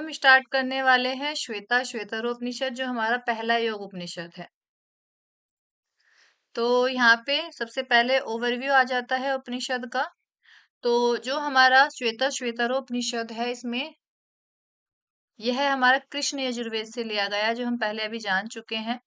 हम स्टार्ट करने वाले हैं श्वेतारोपनिषद, जो हमारा पहला योग उपनिषद है। तो यहाँ पे सबसे पहले ओवरव्यू आ जाता है उपनिषद का। तो जो हमारा श्वेतारोपनिषद है, इसमें यह हमारा कृष्ण यजुर्वेद से लिया गया, जो हम पहले अभी जान चुके हैं।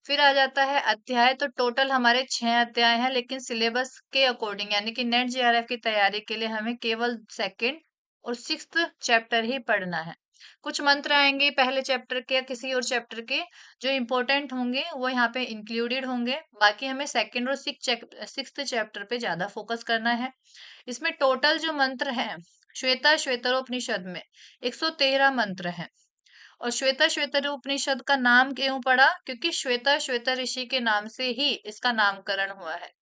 फिर आ जाता है अध्याय। तो टोटल हमारे 6 अध्याय हैं, लेकिन सिलेबस के अकॉर्डिंग यानी कि नेट जेआरएफ की तैयारी के लिए हमें केवल सेकंड और सिक्स्थ चैप्टर ही पढ़ना है। कुछ मंत्र आएंगे पहले चैप्टर के या किसी और चैप्टर के, जो इम्पोर्टेंट होंगे वो यहाँ पे इंक्लूडेड होंगे। बाकी हमें सेकंड और सिक्स्थ चैप्टर पे ज्यादा फोकस करना है। इसमें टोटल जो मंत्र हैं श्वेतारोपनिषद में 113 मंत्र हैं। और श्वेता उपनिषद का नाम क्यों पड़ा? क्योंकि श्वेता ऋषि के नाम से ही इसका नामकरण हुआ है,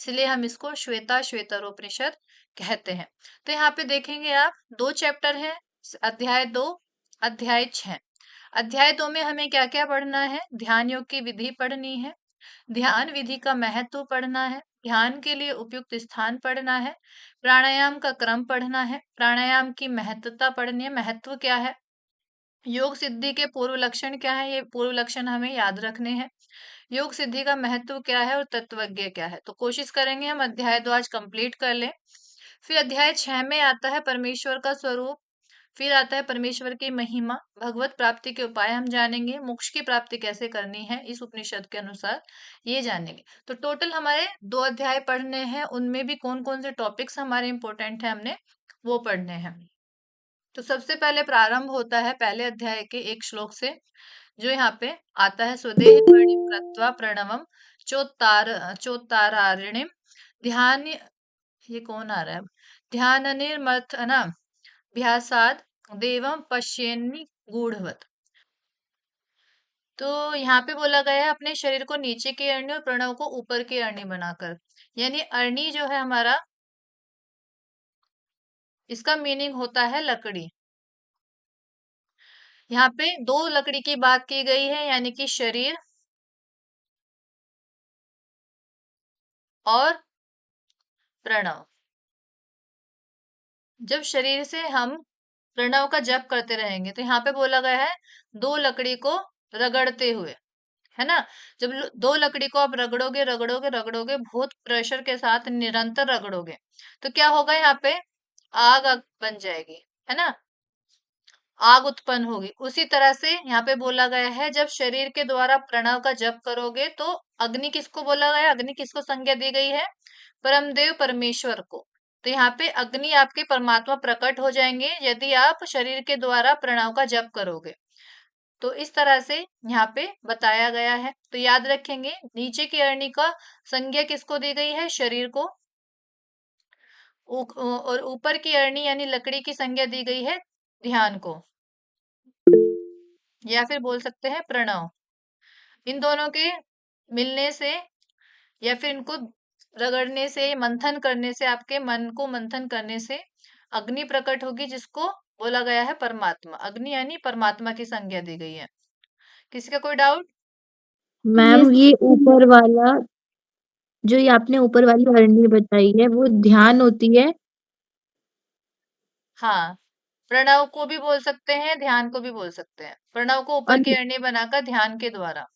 इसलिए हम इसको श्वेतारोपनिषद कहते हैं। तो यहाँ पे देखेंगे आप, 2 चैप्टर हैं, अध्याय 2, अध्याय 6। अध्याय 2 में हमें क्या क्या पढ़ना है? ध्यान योग की विधि पढ़नी है, ध्यान विधि का महत्व पढ़ना है, ध्यान के लिए उपयुक्त स्थान पढ़ना है, प्राणायाम का क्रम पढ़ना है, प्राणायाम की महत्वता पढ़नी है, महत्व क्या है, योग सिद्धि के पूर्व लक्षण क्या है, ये पूर्व लक्षण हमें याद रखने हैं, योग सिद्धि का महत्व क्या है और तत्वज्ञ क्या है। तो कोशिश करेंगे हम अध्याय 2 आज कंप्लीट कर लें। फिर अध्याय 6 में आता है परमेश्वर का स्वरूप, फिर आता है परमेश्वर की महिमा, भगवत प्राप्ति के उपाय हम जानेंगे, मोक्ष की प्राप्ति कैसे करनी है इस उपनिषद के अनुसार ये जानेंगे। तो टोटल हमारे 2 अध्याय पढ़ने हैं, उनमें भी कौन कौन से टॉपिक्स हमारे इंपॉर्टेंट है हमने वो पढ़ने हैं। तो सबसे पहले प्रारंभ होता है पहले अध्याय के एक श्लोक से, जो यहाँ पे आता है, स्वदेह वर्णिम कृत्वा प्रणवम चोत्तारार्णिम ध्यान। ये कौन आ रहा है? ध्यान निर्मथना भ्यासाद देवम पश्येन्नि गूढ़वत। तो यहाँ पे बोला गया है अपने शरीर को नीचे की अरणी और प्रणव को ऊपर की अरणी बनाकर, यानी अरणी जो है हमारा, इसका मीनिंग होता है लकड़ी। यहाँ पे 2 लकड़ी की बात की गई है, यानी कि शरीर और प्रणव। जब शरीर से हम प्रणव का जप करते रहेंगे, तो यहाँ पे बोला गया है 2 लकड़ी को रगड़ते हुए, है ना। जब 2 लकड़ी को आप रगड़ोगे रगड़ोगे रगड़ोगे, बहुत प्रेशर के साथ निरंतर रगड़ोगे, तो क्या होगा? यहाँ पे आग बन जाएगी, है ना, आग उत्पन्न होगी। उसी तरह से यहाँ पे बोला गया है, जब शरीर के द्वारा प्रणव का जप करोगे, तो अग्नि किसको बोला गया? अग्नि किसको संज्ञा दी गई है? परमदेव परमेश्वर को। तो यहाँ पे अग्नि आपके परमात्मा प्रकट हो जाएंगे यदि आप शरीर के द्वारा प्रणव का जप करोगे। तो इस तरह से यहाँ पे बताया गया है। तो याद रखेंगे, नीचे की अरणी का संज्ञा किसको दी गई है? शरीर को। और ऊपर की अरणी यानी लकड़ी की संज्ञा दी गई है ध्यान को, या फिर बोल सकते हैं प्रणव। इन दोनों के मिलने से या फिर इनको रगड़ने से, मंथन करने से, आपके मन को मंथन करने से अग्नि प्रकट होगी, जिसको बोला गया है परमात्मा। अग्नि यानी परमात्मा की संज्ञा दी गई है। किसी का कोई डाउट? मैम ये ऊपर वाला, जो ये आपने ऊपर वाली अरणी बताई है, वो ध्यान होती है? हाँ, प्रणव को भी बोल सकते हैं, ध्यान को भी बोल सकते हैं। प्रणव को ऊपर और की अरणी बनाकर ध्यान के द्वारा।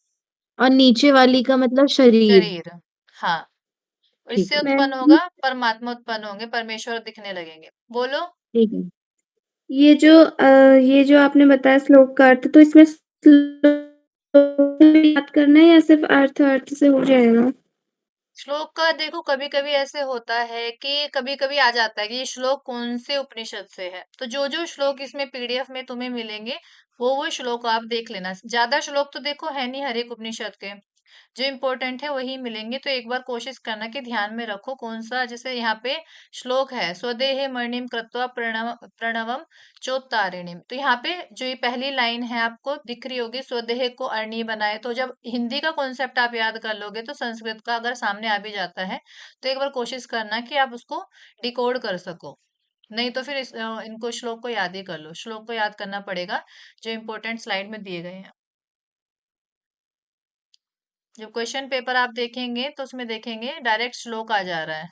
और नीचे वाली का मतलब शरीर? शरीर, हाँ। और ठीक इससे है। उत्पन्न होगा परमात्मा, उत्पन्न होंगे, परमेश्वर दिखने लगेंगे। बोलो। ठीक है। ये जो आपने बताया श्लोक का अर्थ, तो इसमें श्लोक याद करना है या सिर्फ अर्थ अर्थ से हो जाएगा? श्लोक का देखो, कभी कभी ऐसे होता है कि कभी कभी आ जाता है कि ये श्लोक कौन से उपनिषद से है। तो जो जो श्लोक इसमें पीडीएफ में तुम्हें मिलेंगे, वो श्लोक आप देख लेना। ज्यादा श्लोक तो देखो है नहीं हर एक उपनिषद के, जो इम्पोर्टेंट है वही मिलेंगे। तो एक बार कोशिश करना कि ध्यान में रखो कौन सा। जैसे यहाँ पे श्लोक है, स्वदेहे मणिम कृत्वा प्रणवम चोत्तारिणीम। तो यहाँ पे जो ये पहली लाइन है आपको दिख रही होगी, स्वदेह को अरणी बनाए। तो जब हिंदी का कॉन्सेप्ट आप याद कर लोगे, तो संस्कृत का अगर सामने आ भी जाता है, तो एक बार कोशिश करना कि आप उसको डिकोड कर सको। नहीं तो फिर इनको श्लोक को याद ही कर लो। श्लोक को याद करना पड़ेगा, जो इम्पोर्टेंट स्लाइड में दिए गए हैं। जब क्वेश्चन पेपर आप देखेंगे, तो उसमें देखेंगे डायरेक्ट श्लोक आ जा रहा है।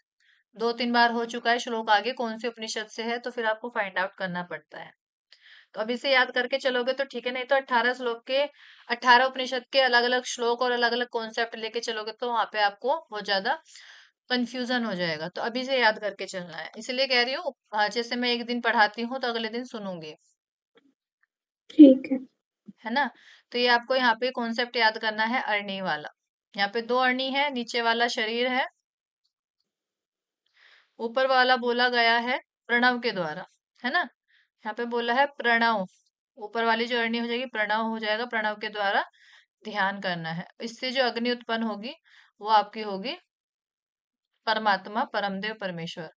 2-3 बार हो चुका है श्लोक आगे कौन से उपनिषद से है, तो फिर आपको फाइंड आउट करना पड़ता है। तो अभी से याद करके चलोगे तो ठीक है, नहीं तो 18 श्लोक के 18 उपनिषद के अलग अलग श्लोक और अलग अलग कॉन्सेप्ट लेके चलोगे तो वहां पे आपको बहुत ज्यादा कंफ्यूजन हो जाएगा। तो अभी से याद करके चलना है, इसलिए कह रही हूँ जैसे मैं एक दिन पढ़ाती हूँ तो अगले दिन सुनूंगी, ठीक है। है ना। तो ये आपको यहाँ पे कॉन्सेप्ट याद करना है अरणी वाला। यहाँ पे 2 अरणी है, नीचे वाला शरीर है, ऊपर वाला बोला गया है प्रणव के द्वारा, है ना। यहाँ पे बोला है प्रणव, ऊपर वाली जो अरणी हो जाएगी प्रणव हो जाएगा, प्रणव के द्वारा ध्यान करना है। इससे जो अग्नि उत्पन्न होगी वो आपकी होगी परमात्मा, परमदेव, परमेश्वर।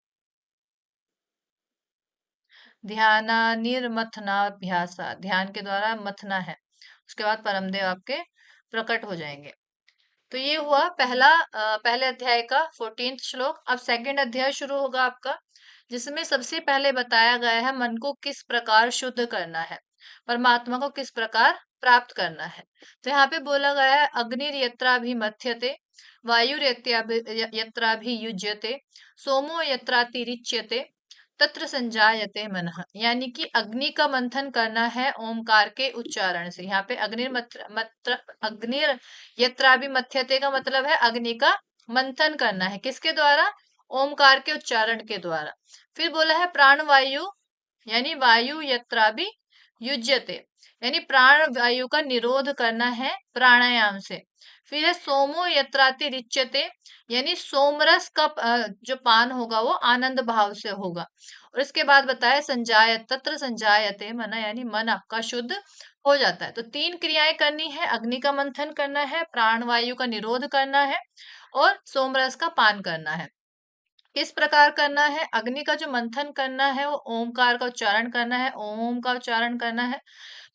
ध्याना निर्मथनाभ्यासा, ध्यान के द्वारा मथना है, उसके बाद परमदेव आपके प्रकट हो जाएंगे। तो ये हुआ पहले अध्याय का 14th श्लोक। अब सेकंड अध्याय शुरू होगा आपका, जिसमें सबसे पहले बताया गया है मन को किस प्रकार शुद्ध करना है, परमात्मा को किस प्रकार प्राप्त करना है। तो यहाँ पे बोला गया है अग्निर्यत्राभिमथ्यते, वायुर्यत्राभियुज्यते, सोमो यत्रातिरिच्यते, तत्र संजायते मनः। यानी कि अग्नि का मंथन करना है ओमकार के उच्चारण से। यहाँ पे अग्निर यत्राभिमथ्यते का मतलब है अग्नि का मंथन करना है, किसके द्वारा, ओमकार के उच्चारण के द्वारा। फिर बोला है प्राण वायु, यानी वायु यत्राभि युज्यते, यानी प्राण वायु का निरोध करना है प्राणायाम से। फिर है सोमो यत्रातिरिच्यते, यानी सोमरस का जो पान होगा वो आनंद भाव से होगा। और इसके बाद बताया संजायत तत्र संजायते मन, यानी मन आपका शुद्ध हो जाता है। तो 3 क्रियाएं करनी है, अग्नि का मंथन करना है, प्राण वायु का निरोध करना है और सोमरस का पान करना है। किस प्रकार करना है, अग्नि का जो मंथन करना है वो ओमकार का उच्चारण करना है, ओम का उच्चारण करना है।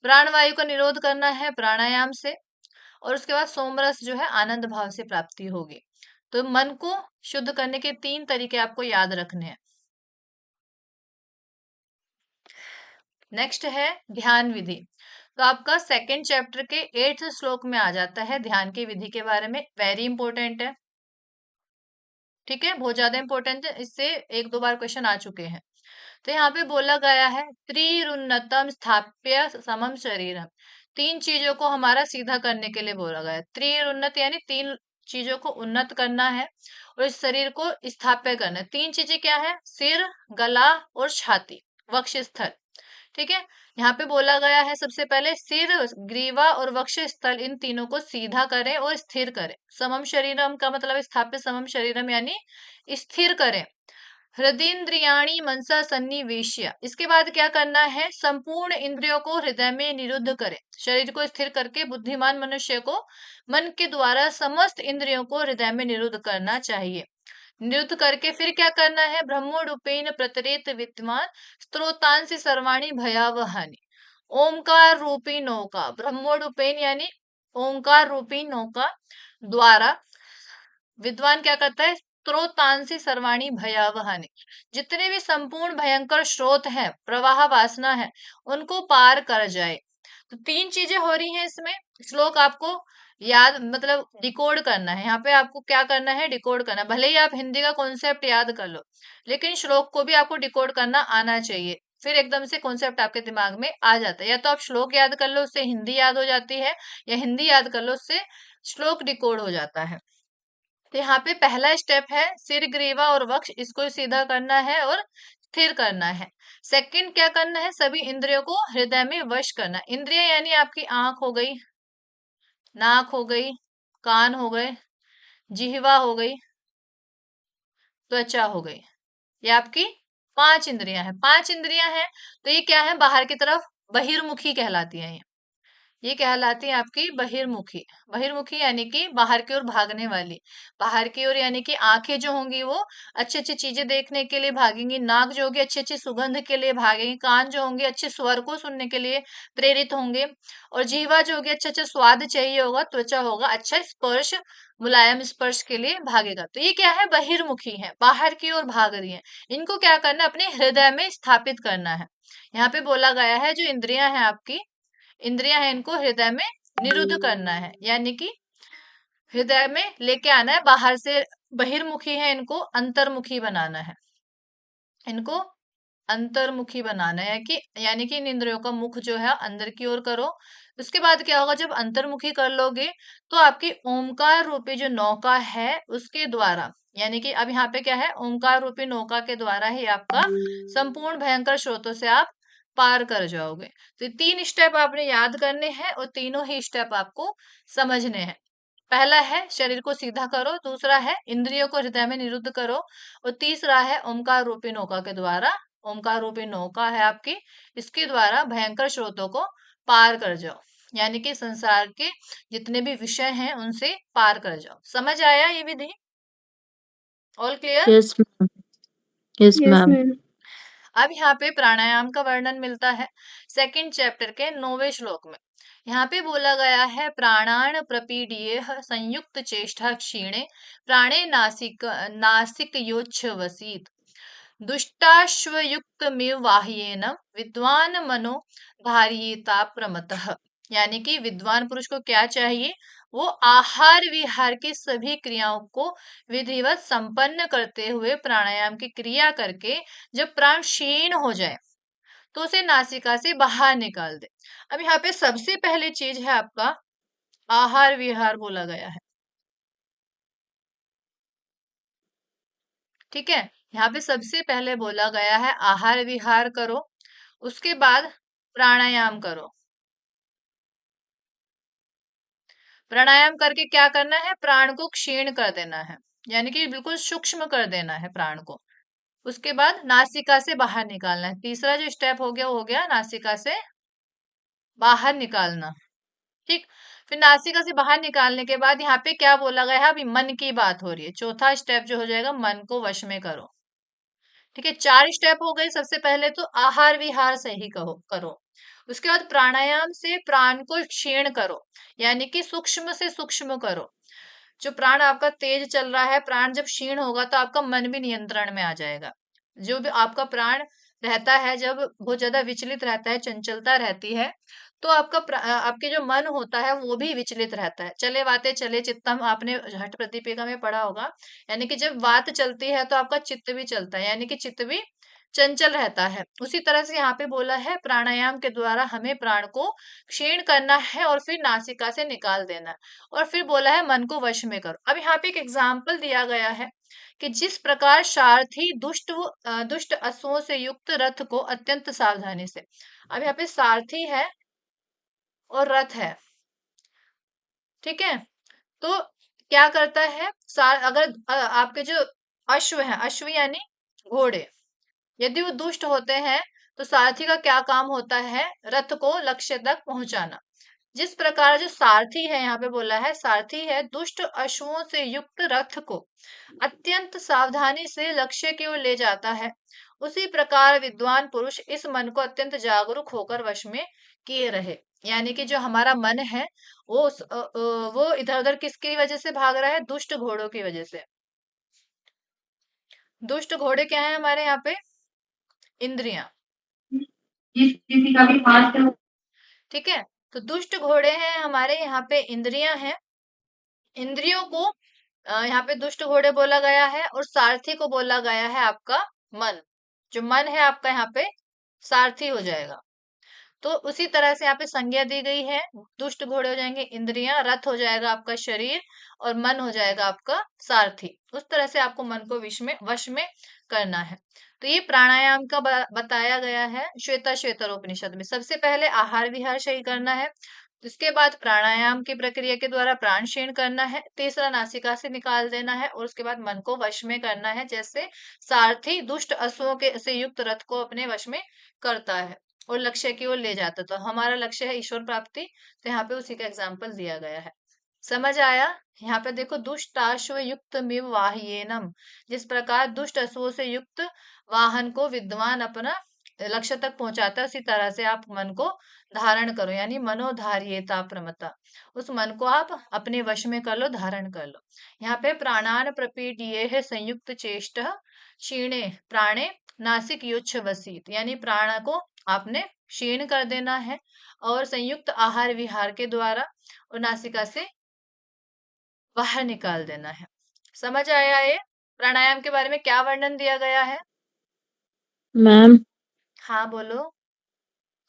प्राण वायु का निरोध करना है प्राणायाम से, और उसके बाद सोमरस जो है आनंद भाव से प्राप्ति होगी। तो मन को शुद्ध करने के 3 तरीके आपको याद रखने हैं। नेक्स्ट है ध्यान विधि। तो आपका सेकंड चैप्टर के 8th श्लोक में आ जाता है ध्यान की विधि के बारे में। वेरी इंपॉर्टेंट है, ठीक है, बहुत ज्यादा इंपॉर्टेंट है, इससे 1-2 बार क्वेश्चन आ चुके हैं। तो यहाँ पे बोला गया है त्रिरुन्नतम स्थाप्य समम शरीरम, 3 चीजों को हमारा सीधा करने के लिए बोला गया है। त्रिरुन्नत यानी 3 चीजों को उन्नत करना है और इस शरीर को स्थाप्य करना है। 3 चीजें क्या है, सिर, गला और छाती, वक्षस्थल, ठीक है। यहाँ पे बोला गया है सबसे पहले सिर, ग्रीवा और वक्ष स्थल, इन तीनों को सीधा करें और स्थिर करें। समम शरीरम का मतलब स्थापित समम शरीरम यानी स्थिर करें। हृदयेन्द्रियाणि मनसा सन्निवेश्य, इसके बाद क्या करना है, संपूर्ण इंद्रियों को हृदय में निरुद्ध करें। शरीर को स्थिर करके बुद्धिमान मनुष्य को मन के द्वारा समस्त इंद्रियों को हृदय में निरुद्ध करना चाहिए। निरुद्ध करके फिर क्या करना है, ब्रह्मोरूपेण प्रतरेत विद्वान स्त्रोतांसि सर्वाणि भयावहानि, ओमकार रूपी नौका, ब्रह्मोरूपेण यानी ओमकार रूपी नौका द्वारा विद्वान क्या करता है, स्त्रोतांसि सर्वाणि भयावहानि, जितने भी संपूर्ण भयंकर स्रोत है, प्रवाह वासना है, उनको पार कर जाए। तो 3 चीजें हो रही हैं इसमें। श्लोक आपको याद मतलब डिकोड करना है। यहाँ पे आपको क्या करना है, डिकोड करना। भले ही आप हिंदी का कॉन्सेप्ट याद कर लो, लेकिन श्लोक को भी आपको डिकोड करना आना चाहिए, फिर एकदम से कॉन्सेप्ट आपके दिमाग में आ जाता है। या तो आप श्लोक याद कर लो, उससे हिंदी याद हो जाती है, या हिंदी याद कर लो, उससे श्लोक डिकोड हो जाता है। तो यहाँ पे पहला स्टेप है सिर, ग्रीवा और वक्ष, इसको सीधा करना है और स्थिर करना है। सेकंड क्या करना है, सभी इंद्रियों को हृदय में वश करना। इंद्रिय यानी आपकी आंख हो गई, नाक हो गई, कान हो गए, जिह्वा हो गई, त्वचा हो गई। ये आपकी 5 इंद्रियां हैं। 5 इंद्रियां हैं तो ये क्या है, बाहर की तरफ बहिर्मुखी कहलाती है। ये कहलाती है आपकी बहिर्मुखी। बहिर्मुखी यानी कि बाहर की ओर भागने वाली। बाहर की ओर यानी कि आंखें जो होंगी वो अच्छी अच्छी चीजें देखने के लिए भागेंगी, नाक जो होगी अच्छी अच्छी सुगंध के लिए भागेंगे, कान जो होंगे अच्छे स्वर को सुनने के लिए प्रेरित होंगे, और जीवा जो होगी अच्छा अच्छा स्वाद चाहिए होगा, त्वचा होगा अच्छा स्पर्श, मुलायम स्पर्श के लिए भागेगा। तो ये क्या है, बहिर्मुखी है, बाहर की ओर भाग रही है। इनको क्या करना है, अपने हृदय में स्थापित करना है। यहाँ पे बोला गया है जो इंद्रियां हैं आपकी, इंद्रियां हैं, इनको हृदय में निरुद्ध करना है, यानी कि हृदय में लेके आना है। बाहर से बहिर्मुखी है, इनको अंतर्मुखी बनाना है, इनको अंतर्मुखी बनाना है कि यानी कि इन इंद्रियों का मुख जो है अंदर की ओर करो। उसके बाद क्या होगा, जब अंतर्मुखी कर लोगे तो आपकी ओमकार रूपी जो नौका है उसके द्वारा, यानी कि अब यहाँ पे क्या है, ओमकार रूपी नौका के द्वारा ही आपका संपूर्ण भयंकर स्रोतों से आप पार कर जाओगे। तो ये 3 स्टेप आपने याद करने हैं और तीनों ही स्टेप आपको समझने हैं। पहला है शरीर को सीधा करो, दूसरा है इंद्रियों को हृदय में निरुद्ध करो और तीसरा है ओमकार रूपी नौका के द्वारा, ओमकार रूपी नौका है आपकी, इसके द्वारा भयंकर स्रोतों को पार कर जाओ। यानी कि संसार के जितने भी विषय हैं उनसे पार कर जाओ। समझ आया ये विधि? All clear? Yes ma'am, yes yes ma'am. Ma'am. अब यहाँ पे प्राणायाम का वर्णन मिलता है सेकंड चैप्टर के 9वें श्लोक में। यहाँ पे बोला गया है, प्राणान प्रपीडयेह संयुक्त चेष्टा क्षीणे प्राणे नासिक योच्छ्वसीत् दुष्टाश्वयुक्तमिव वाह्येन विद्वान मनो धारयेता प्रमतः। यानी कि विद्वान पुरुष को क्या चाहिए, वो आहार विहार की सभी क्रियाओं को विधिवत संपन्न करते हुए प्राणायाम की क्रिया करके जब प्राण क्षीण हो जाए तो उसे नासिका से बाहर निकाल दे। अब यहाँ पे सबसे पहले चीज है आपका आहार विहार बोला गया है, ठीक है। यहाँ पे सबसे पहले बोला गया है आहार विहार करो, उसके बाद प्राणायाम करो। प्राणायाम करके क्या करना है, प्राण को क्षीण कर देना है, यानी कि बिल्कुल सूक्ष्म कर देना है प्राण को। उसके बाद नासिका से बाहर निकालना है। तीसरा जो स्टेप हो गया वो हो गया नासिका से बाहर निकालना, ठीक। फिर नासिका से बाहर निकालने के बाद यहाँ पे क्या बोला गया है, अभी मन की बात हो रही है। चौथा स्टेप जो हो जाएगा, मन को वश में करो, ठीक है। 4 स्टेप हो गए। सबसे पहले तो आहार विहार सही करो। उसके बाद प्राणायाम से प्राण को क्षीण करो, यानी कि सूक्ष्म से सूक्ष्म करो। जो प्राण आपका तेज चल रहा है, प्राण जब क्षीण होगा तो आपका मन भी नियंत्रण में आ जाएगा। जो भी आपका प्राण रहता है, जब बहुत ज्यादा विचलित रहता है, चंचलता रहती है, तो आपके जो मन होता है वो भी विचलित रहता है। चले वाते चले चित्तम, आपने हठ प्रदीपिका में पढ़ा होगा। यानी कि जब वात चलती है तो आपका चित्त भी चलता है, यानी कि चित्त भी चंचल रहता है। उसी तरह से यहाँ पे बोला है प्राणायाम के द्वारा हमें प्राण को क्षीण करना है और फिर नासिका से निकाल देना है। और फिर बोला है मन को वश में करो। अब यहाँ पे एक एग्जाम्पल दिया गया है कि जिस प्रकार सारथी दुष्ट अश्वों से युक्त रथ को अत्यंत सावधानी से, अब यहाँ पे सारथी है और रथ है, ठीक है। तो क्या करता है, अगर आपके जो अश्व है, अश्व यानी घोड़े, यदि वो दुष्ट होते हैं तो सारथी का क्या काम होता है, रथ को लक्ष्य तक पहुंचाना। जिस प्रकार जो सारथी है, यहाँ पे बोला है सारथी है दुष्ट अश्वों से युक्त रथ को अत्यंत सावधानी से लक्ष्य की ओर ले जाता है, उसी प्रकार विद्वान पुरुष इस मन को अत्यंत जागरूक होकर वश में किए रहे। यानी कि जो हमारा मन है वो इधर उधर किसकी वजह से भाग रहा है, दुष्ट घोड़ों की वजह से। दुष्ट घोड़े क्या है हमारे यहाँ पे, इंद्रियां, जिस किसी का भी पास है। ठीक है। तो दुष्ट घोड़े हैं हमारे यहाँ पे, इंद्रियां हैं। इंद्रियों को यहाँ पे दुष्ट घोड़े बोला गया है और सारथी को बोला गया है आपका मन। जो मन है आपका यहाँ पे सारथी हो जाएगा। तो उसी तरह से यहाँ पे संज्ञा दी गई है, दुष्ट घोड़े हो जाएंगे इंद्रियां, रथ हो जाएगा आपका शरीर और मन हो जाएगा आपका सारथी। उस तरह से आपको मन को वश में करना है। तो ये प्राणायाम का बताया गया है श्वेता उपनिषद में। सबसे पहले आहार विहार सही करना है, इसके बाद प्राणायाम की प्रक्रिया के द्वारा प्राण क्षीण करना है, तीसरा नासिका से निकाल देना है और उसके बाद मन को वश में करना है, जैसे सारथी दुष्ट अश्वों के से युक्त रथ को अपने वश में करता है और लक्ष्य की ओर ले जाता। तो हमारा लक्ष्य है ईश्वर प्राप्ति, तो यहाँ पे उसी का एग्जाम्पल दिया गया है। समझ आया? यहाँ पे देखो, दुष्टाश्व युक्त मिव वाह्येनम, जिस प्रकार दुष्ट अश्वों से युक्त वाहन को विद्वान अपना लक्ष्य तक पहुंचाता है, उसी तरह से आप मन को धारण करो, यानी मनोधार्येता प्रमता, उस मन को आप अपने वश में कर लो, धारण कर लो। यहाँ पे प्राणान प्रपीडये है संयुक्त चेष्ट क्षीणे प्राणे नासिक योच्छ वसीत, यानी प्राण को आपने क्षीण कर देना है और संयुक्त आहार विहार के द्वारा और नासिका से बाहर निकाल देना है। समझ आया ये प्राणायाम के बारे में क्या वर्णन दिया गया है? मैम हाँ बोलो।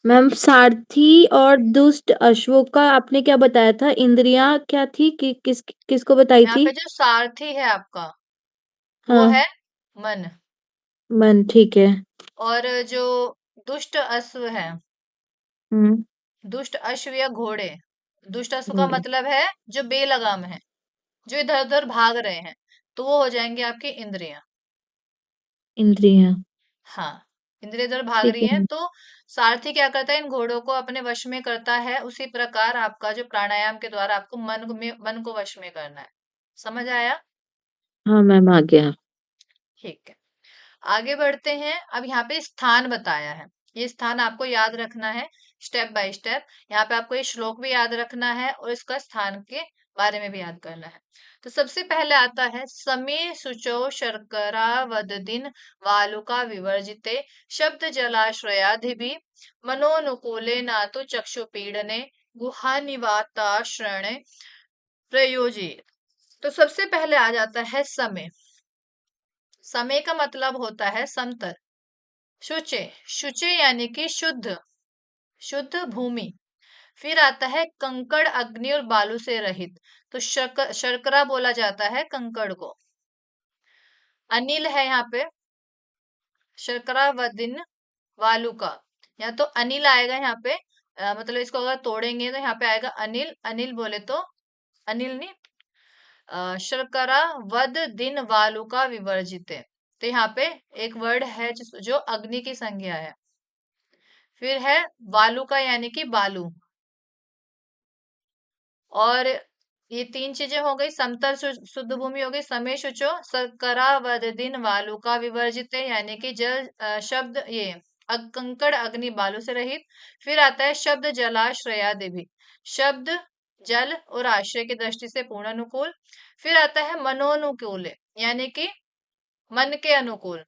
मैम सारथी और दुष्ट अश्वों का आपने क्या बताया था? इंद्रियां क्या थी कि किसको बताई यहाँ थी? पे जो सारथी है आपका वो हाँ, है मन। मन ठीक है। और जो दुष्ट अश्व है, हम्म। दुष्ट अश्व या घोड़े, दुष्ट अश्व का घोड़े। मतलब है जो बेलगाम है, जो इधर उधर भाग रहे हैं, तो वो हो जाएंगे आपकी इंद्रियां। इंद्रियां। हाँ, इंद्रियां इधर भाग ठीक रही है हैं मैम। तो सारथी क्या करता है, इन घोड़ों को अपने वश में करता है। उसी प्रकार आपका जो प्राणायाम के द्वारा आपको मन को वश में करना है। समझ आया? हाँ मैम आ गया। ठीक है, आगे बढ़ते हैं। अब यहाँ पे स्थान बताया है, ये स्थान आपको याद रखना है स्टेप बाय स्टेप। यहाँ पे आपको ये श्लोक भी याद रखना है और इसका स्थान के बारे में भी याद करना है। तो सबसे पहले आता है समे शुचौ शर्करा वददिन वालुका विवर्जिते शब्द जलाश्रयाधिभि मनोनुकूले नातु चक्षु पीडने गुहा निवाताश्रणे प्रयोजित। तो सबसे पहले आ जाता है समय। समय का मतलब होता है समतल। शुचे, शुचे यानी कि शुद्ध, शुद्ध भूमि। फिर आता है कंकड़ अग्नि और बालू से रहित, तो शर्करा बोला जाता है कंकड़ को। अनिल है यहाँ पे, शर्करा व दिन वालू का, या तो अनिल आएगा यहाँ पे। मतलब इसको अगर तोड़ेंगे तो यहाँ पे आएगा अनिल, अनिल बोले तो अनिल नहीं, शर्करा वद दिन वालू का विवर्जित। तो यहाँ पे एक वर्ड है जो अग्नि की संज्ञा है। फिर है वालू का यानी कि बालू। और ये तीन चीजें हो गई, समतल शुद्ध भूमि हो गई, समय शुचो, सकरा वददिन वालू का विवर्जित यानी कि जल शब्द ये कंकड़ अग्नि बालू से रहित। फिर आता है शब्द जलाश्रयादि भी, शब्द जल और आश्रय की दृष्टि से पूर्ण अनुकूल। फिर आता है मनोनुकूल यानी कि मन के अनुकूल।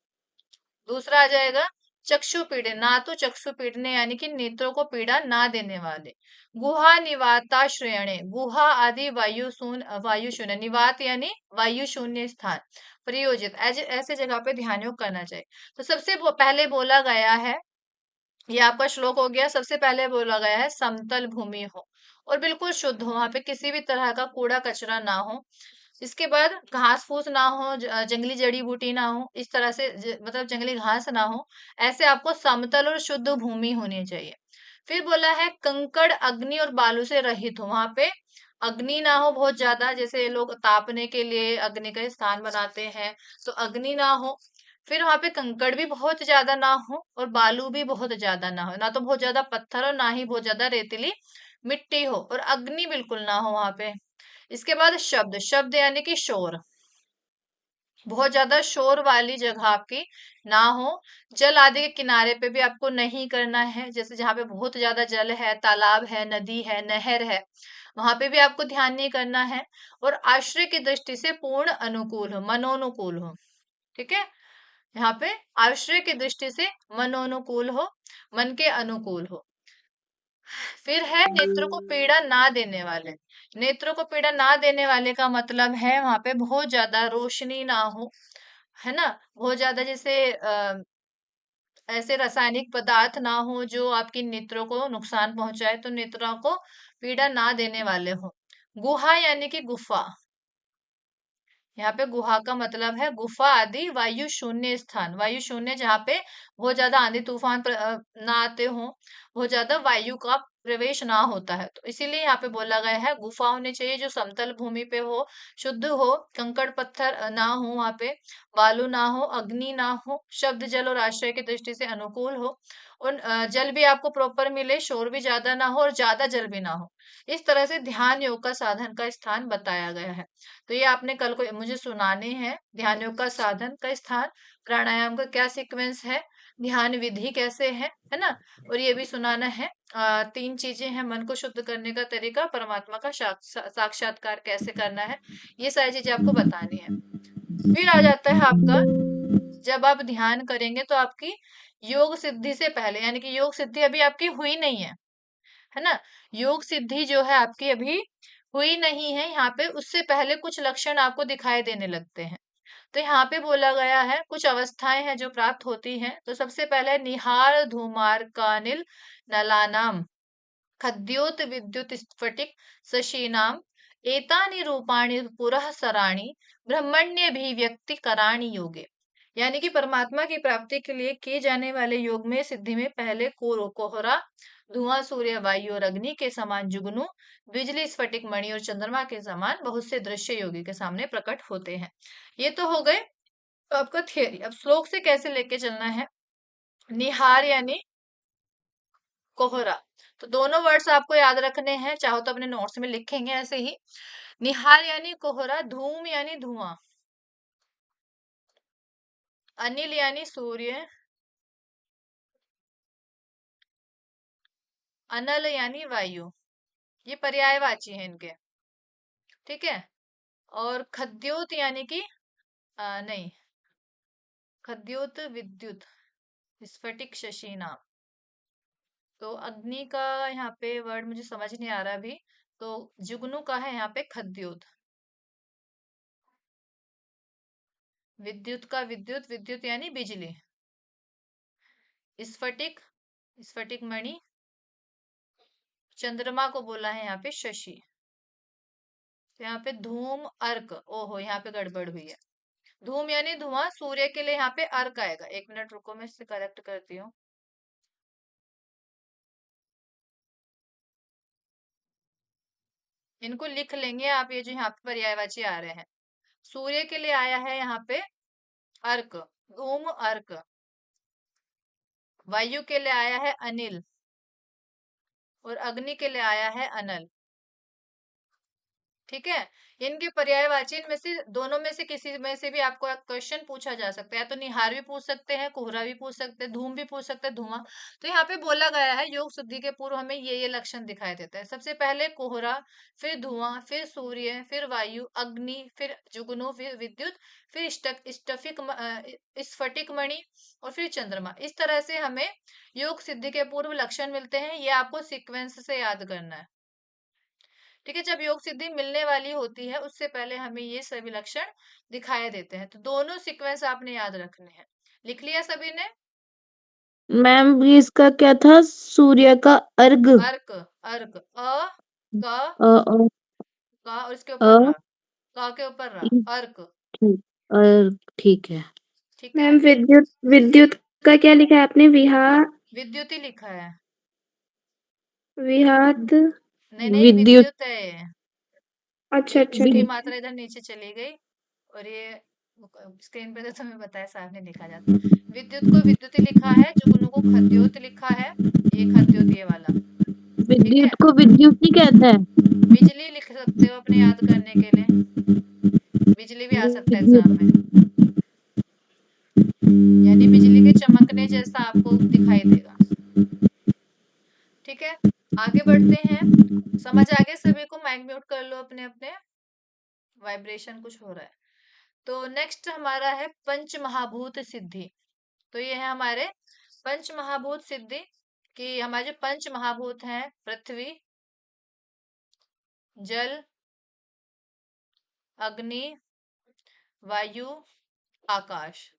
दूसरा आ जाएगा चक्षु पीड़े, ना तो चक्षु पीड़ने यानी कि नेत्रों को पीड़ा ना देने वाले। गुहा निवाता श्रेणे, गुहा आदि वायु शून्य, वायु शून्य निवात यानी वायु शून्य स्थान प्रयोजित, ऐसे जगह पे ध्यान योग करना चाहिए। तो सबसे पहले बोला गया है, ये आपका श्लोक हो गया, सबसे पहले बोला गया है समतल भूमि हो और बिल्कुल शुद्ध हो, वहां पे किसी भी तरह का कूड़ा कचरा ना हो। इसके बाद घास फूस ना हो, जंगली जड़ी बूटी ना हो, इस तरह से मतलब जंगली घास ना हो। ऐसे आपको समतल और शुद्ध भूमि होनी चाहिए। फिर बोला है कंकड़ अग्नि और बालू से रहित हो, वहां पे अग्नि ना हो बहुत ज्यादा, जैसे लोग तापने के लिए अग्नि का स्थान बनाते हैं, तो अग्नि ना हो। फिर वहां पे कंकड़ भी बहुत ज्यादा ना हो और बालू भी बहुत ज्यादा ना हो, ना तो बहुत ज्यादा पत्थर और ना ही बहुत ज्यादा रेतीली मिट्टी हो, और अग्नि बिल्कुल ना हो वहां पे। इसके बाद शब्द, शब्द यानी कि शोर, बहुत ज्यादा शोर वाली जगह आपकी ना हो। जल आदि के किनारे पे भी आपको नहीं करना है, जैसे जहाँ पे बहुत ज्यादा जल है, तालाब है, नदी है, नहर है, वहां पे भी आपको ध्यान नहीं करना है। और आश्रय की दृष्टि से पूर्ण अनुकूल हो, मनोनुकूल हो। ठीक है, यहाँ पे आश्रय की दृष्टि से मनोनुकूल हो, मन के अनुकूल हो। फिर है नेत्रों को पीड़ा ना देने वाले। नेत्रों को पीड़ा ना देने वाले का मतलब है वहां पे बहुत ज्यादा रोशनी ना हो, है ना, बहुत ज्यादा जैसे ऐसे रासायनिक पदार्थ ना हो जो आपकी नेत्रों को नुकसान पहुंचाए, तो नेत्रों को पीड़ा ना देने वाले हो। गुहा यानी कि गुफा, यहाँ पे गुहा का मतलब है गुफा आदि वायु शून्य स्थान, वायु शून्य जहाँ पे बहुत ज्यादा आंधी तूफान ना आते हो, बहुत ज्यादा वायु का प्रवेश ना होता है, तो इसीलिए यहाँ पे बोला गया है गुफा होनी चाहिए जो समतल भूमि पे हो, शुद्ध हो, कंकड़ पत्थर ना हो वहां पे, बालू ना हो, अग्नि ना हो, शब्द जल और आश्रय की दृष्टि से अनुकूल हो, और जल भी आपको प्रॉपर मिले, शोर भी ज्यादा ना हो और ज्यादा जल भी ना हो। इस तरह से ध्यान योग का साधन का स्थान बताया गया है। तो ये आपने कल को मुझे सुनाने हैं, ध्यान योग का साधन का स्थान, प्राणायाम का क्या सीक्वेंस है, ध्यान विधि कैसे है ना, और ये भी सुनाना है। तीन चीजें हैं, मन को शुद्ध करने का तरीका, परमात्मा का साक्षात्कार कैसे करना है, ये सारी चीजें आपको बतानी है। फिर आ जाता है आपका, जब आप ध्यान करेंगे तो आपकी योग सिद्धि से पहले, यानी कि योग सिद्धि अभी आपकी हुई नहीं है ना, योग सिद्धि जो है आपकी अभी हुई नहीं है, यहाँ पे उससे पहले कुछ लक्षण आपको दिखाई देने लगते हैं। तो यहाँ पे बोला गया है कुछ अवस्थाएं हैं जो प्राप्त होती हैं। तो सबसे पहले निहार धूमार्कानिल नलानाम खद्योत विद्युत स्फटिक शशीनाम एतानि रूपाणि पुरः सराणि ब्रह्मण्य भी व्यक्ति कराणी योगे। यानी कि परमात्मा की प्राप्ति के लिए किए जाने वाले योग में सिद्धि में पहले कोहरा, धुआं, सूर्य, वायु और अग्नि के समान जुगनू, बिजली, स्फटिक, मणि और चंद्रमा के समान बहुत से दृश्य योगी के सामने प्रकट होते हैं। ये तो हो गए आपका थियरी। अब श्लोक से कैसे लेके चलना है। निहार यानी कोहरा, तो दोनों वर्ड्स आपको याद रखने हैं, चाहो तो अपने नोट्स में लिखेंगे ऐसे ही। निहार यानी कोहरा, धूम यानी धुआं, अनिल यानी सूर्य, अनल यानी वायु, ये पर्यायवाची है इनके, ठीक है। और खद्योत यानी कि नहीं, खद्योत विद्युत स्फटिक शशि नाम। तो अग्नि का यहाँ पे वर्ड मुझे समझ नहीं आ रहा अभी, तो जुगनू का है यहाँ पे खद्योत। विद्युत का विद्युत, विद्युत यानी बिजली। स्फटिक, स्फटिक मणि, चंद्रमा को बोला है यहाँ पे शशि। तो यहाँ पे धूम अर्क, ओहो यहाँ पे गड़बड़ हुई है। धूम यानी धुआं, सूर्य के लिए यहाँ पे अर्क आएगा। एक मिनट रुको, मैं इससे करेक्ट करती हूँ। इनको लिख लेंगे आप, ये जो यहाँ पे पर्यायवाची आ रहे हैं। सूर्य के लिए आया है यहाँ पे अर्क, धूम अर्क। वायु के लिए आया है अनिल और अग्नि के लिए आया है अनल, ठीक है। इनके पर्यायवाची में से दोनों में से किसी में से भी आपको एक क्वेश्चन पूछा जा सकता है। तो निहार भी पूछ सकते हैं, कोहरा भी पूछ सकते हैं, धूम भी पूछ सकते हैं, धुआं। तो यहाँ पे बोला गया है योग शुद्धि के पूर्व हमें ये लक्षण दिखाई देता है। सबसे पहले कोहरा, फिर धुआं, फिर सूर्य, फिर वायु, अग्नि, फिर जुगनू, फिर विद्युत, फिर स्फटिक मणि और फिर चंद्रमा। इस तरह से हमें योग सिद्धि के पूर्व लक्षण मिलते हैं। ये आपको सीक्वेंस से याद करना है, ठीक है। जब योग सिद्धि मिलने वाली होती है उससे पहले हमें ये सभी लक्षण दिखाई देते हैं। तो दोनों सीक्वेंस आपने याद रखने हैं। लिख लिया सभी ने। मैम ये इसका क्या था, सूर्य का अर्घ। अर्क, अर्क, अ क अ अ का और इसके अ ऊपर रा, का के ऊपर रा, ई, अर्क, ठीक, अर्घ, ठीक है। ठीक है। मैम विद्युत विद्युत का क्या लिखा है आपने? विद्युत ही लिखा है। विहात। नहीं नहीं, विद्युत, विद्युत है। अच्छा ये अच्छा ऊ की ठीक है। मात्रा इधर नीचे चली गई और ये स्क्रीन पे तो तुम्हें बताया साहब ने लिखा जाता है। विद्युत को विद्युत लिखा है, जुगनू को खद्योत लिखा है। ये खद्योत ये वाला, ठीक है। विद्युत को विद्युत ही कहता है। बिजली लिख सकते हो अपने याद करने के लिए, बिजली भी आ सकता है एग्जाम में, विद्युत, यानी बिजली के चमकने जैसा आपको दिखाई देगा, ठीक है। आगे बढ़ते हैं। समझ आ गया सभी को? माइक म्यूट कर लो अपने अपने, वाइब्रेशन कुछ हो रहा है। तो नेक्स्ट हमारा है पंच महाभूत सिद्धि। तो ये है हमारे पंच महाभूत सिद्धि कि हमारे जो पंच महाभूत हैं, पृथ्वी, जल, अग्नि, वायु, आकाश,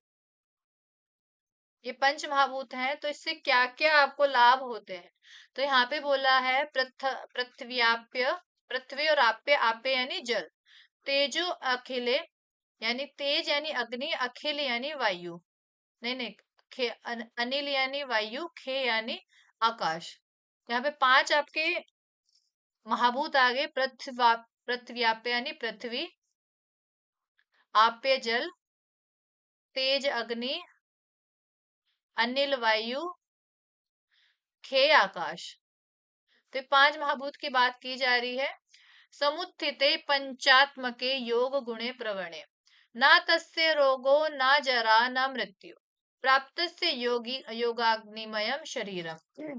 ये पंच महाभूत हैं। तो इससे क्या क्या आपको लाभ होते हैं। तो यहाँ पे बोला है पृथ्व्याप्य, पृथ्वी और आप्य, आप्य यानी जल, तेजो अखिले यानी तेज यानी अग्नि, अखिल यानी वायु, नहीं नहीं, अनिल यानी वायु, खे यानी आकाश। यहाँ पे पांच आपके महाभूत आ गए। पृथ्व्याप्य यानी पृथ्वी, आप्य जल, तेज अग्नि, अनिल वायु, खे आकाश। तो पांच महाभूत की बात की जा रही है। समुत्थिते पंचात्मके योग गुणे प्रवणे ना तस्य रोगो ना जरा ना मृत्यु प्राप्त से योगी योगाग्निमयम शरीरम।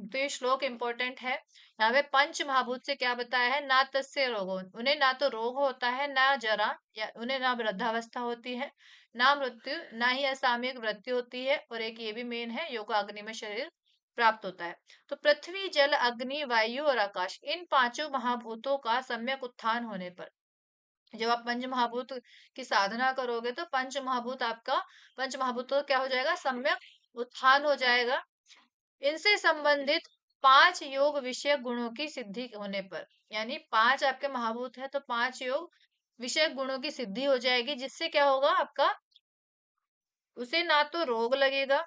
तो ये श्लोक इंपॉर्टेंट है। यहाँ पे पंच महाभूत से क्या बताया है, ना तस्य रोगो, उन्हें ना तो रोग होता है, ना जरा या उन्हें ना वृद्धावस्था होती है, ना मृत्यु, ना ही असामयिक मृत्यु होती है, और एक ये भी मेन है, योगाग्निमय शरीर प्राप्त होता है। तो पृथ्वी, जल, अग्नि, वायु और आकाश, इन पांचों महाभूतों का सम्यक उत्थान होने पर जब आप पंच महाभूत की साधना करोगे तो पंच महाभूत तो क्या हो जाएगा, सम्यक उत्थान हो जाएगा। इनसे संबंधित 5 योग विषय गुणों की सिद्धि होने पर, यानी 5 आपके महाभूत है तो 5 योग विषय गुणों की सिद्धि हो जाएगी, जिससे क्या होगा आपका, उसे ना तो रोग लगेगा,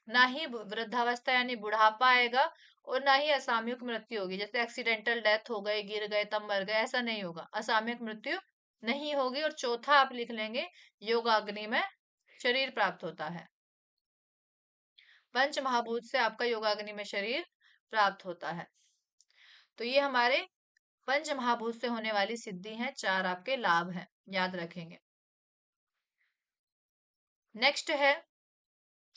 ना ही वृद्धावस्था यानी बुढ़ापा आएगा, और ना ही असामयिक मृत्यु होगी, जैसे एक्सीडेंटल डेथ हो गए, गिर गए तब मर गए, ऐसा नहीं होगा, असामयिक मृत्यु नहीं होगी। और चौथा आप लिख लेंगे, योगाग्नि में शरीर प्राप्त होता है। पंच महाभूत से आपका योगाग्नि में शरीर प्राप्त होता है। तो ये हमारे पंच महाभूत से होने वाली सिद्धि है, 4 आपके लाभ हैं, याद रखेंगे। नेक्स्ट है,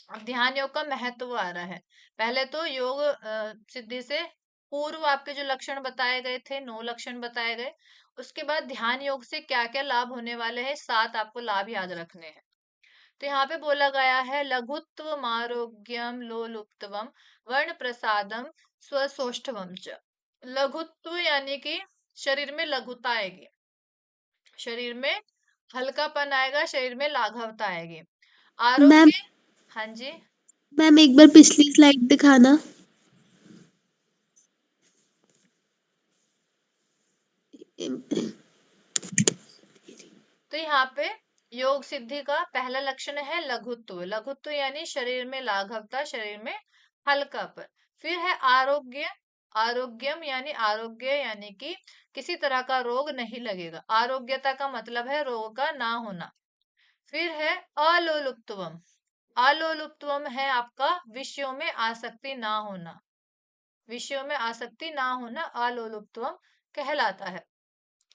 अब ध्यान योग का महत्व आ रहा है। पहले तो योग सिद्धि से पूर्व आपके जो लक्षण बताए गए थे, 9 लक्षण बताए गए, उसके बाद ध्यान योग से क्या क्या लाभ होने वाले हैं, 7 आपको लाभ याद रखने हैं। तो यहाँ पे बोला गया है, लघुत्व आरोग्यम लोलुप्तवम वर्ण प्रसादम स्वसौष्ठवम च। लघुत्व यानी कि शरीर में लघुता आएगी, शरीर में हल्कापन आएगा, शरीर में लाघवता आएगी। मैम आरोग्य, हाँ जी, मैम एक बार पिछली स्लाइड दिखाना। तो यहाँ पे योग सिद्धि का पहला लक्षण है लघुत्व। लघुत्व यानी शरीर में लाघवता, शरीर में हल्कापन। फिर है आरोग्य, आरोग्यम यानी आरोग्य यानी कि किसी तरह का रोग नहीं लगेगा, आरोग्यता का मतलब है रोग का ना होना। फिर है अलोलुप्तवम, अलोलुप्तवम है आपका विषयों में आसक्ति ना होना, विषयों में आसक्ति ना होना अलोलुप्तवम कहलाता है।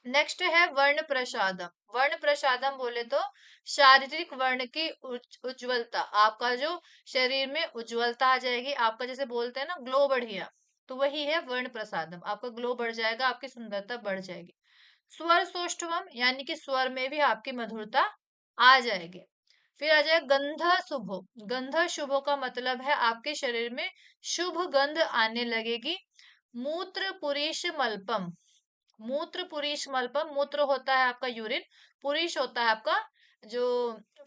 नेक्स्ट है वर्ण प्रसादम। वर्ण प्रसादम बोले तो शारीरिक वर्ण की उज्ज्वलता, आपका जो शरीर में उज्ज्वलता आ जाएगी, आपका जैसे बोलते हैं ना ग्लो बढ़िया, तो वही है वर्ण प्रसादम, आपका ग्लो बढ़ जाएगा, आपकी सुंदरता बढ़ जाएगी। स्वर सौष्ठवम यानी कि स्वर में भी आपकी मधुरता आ जाएगी। फिर आ जाएगा गंध शुभो। गंध शुभो का मतलब है आपके शरीर में शुभ गंध आने लगेगी। मूत्र पुरीश मल्पम, मूत्र पुरीश मल्पम, मूत्र होता है आपका यूरिन, पुरीश होता है आपका जो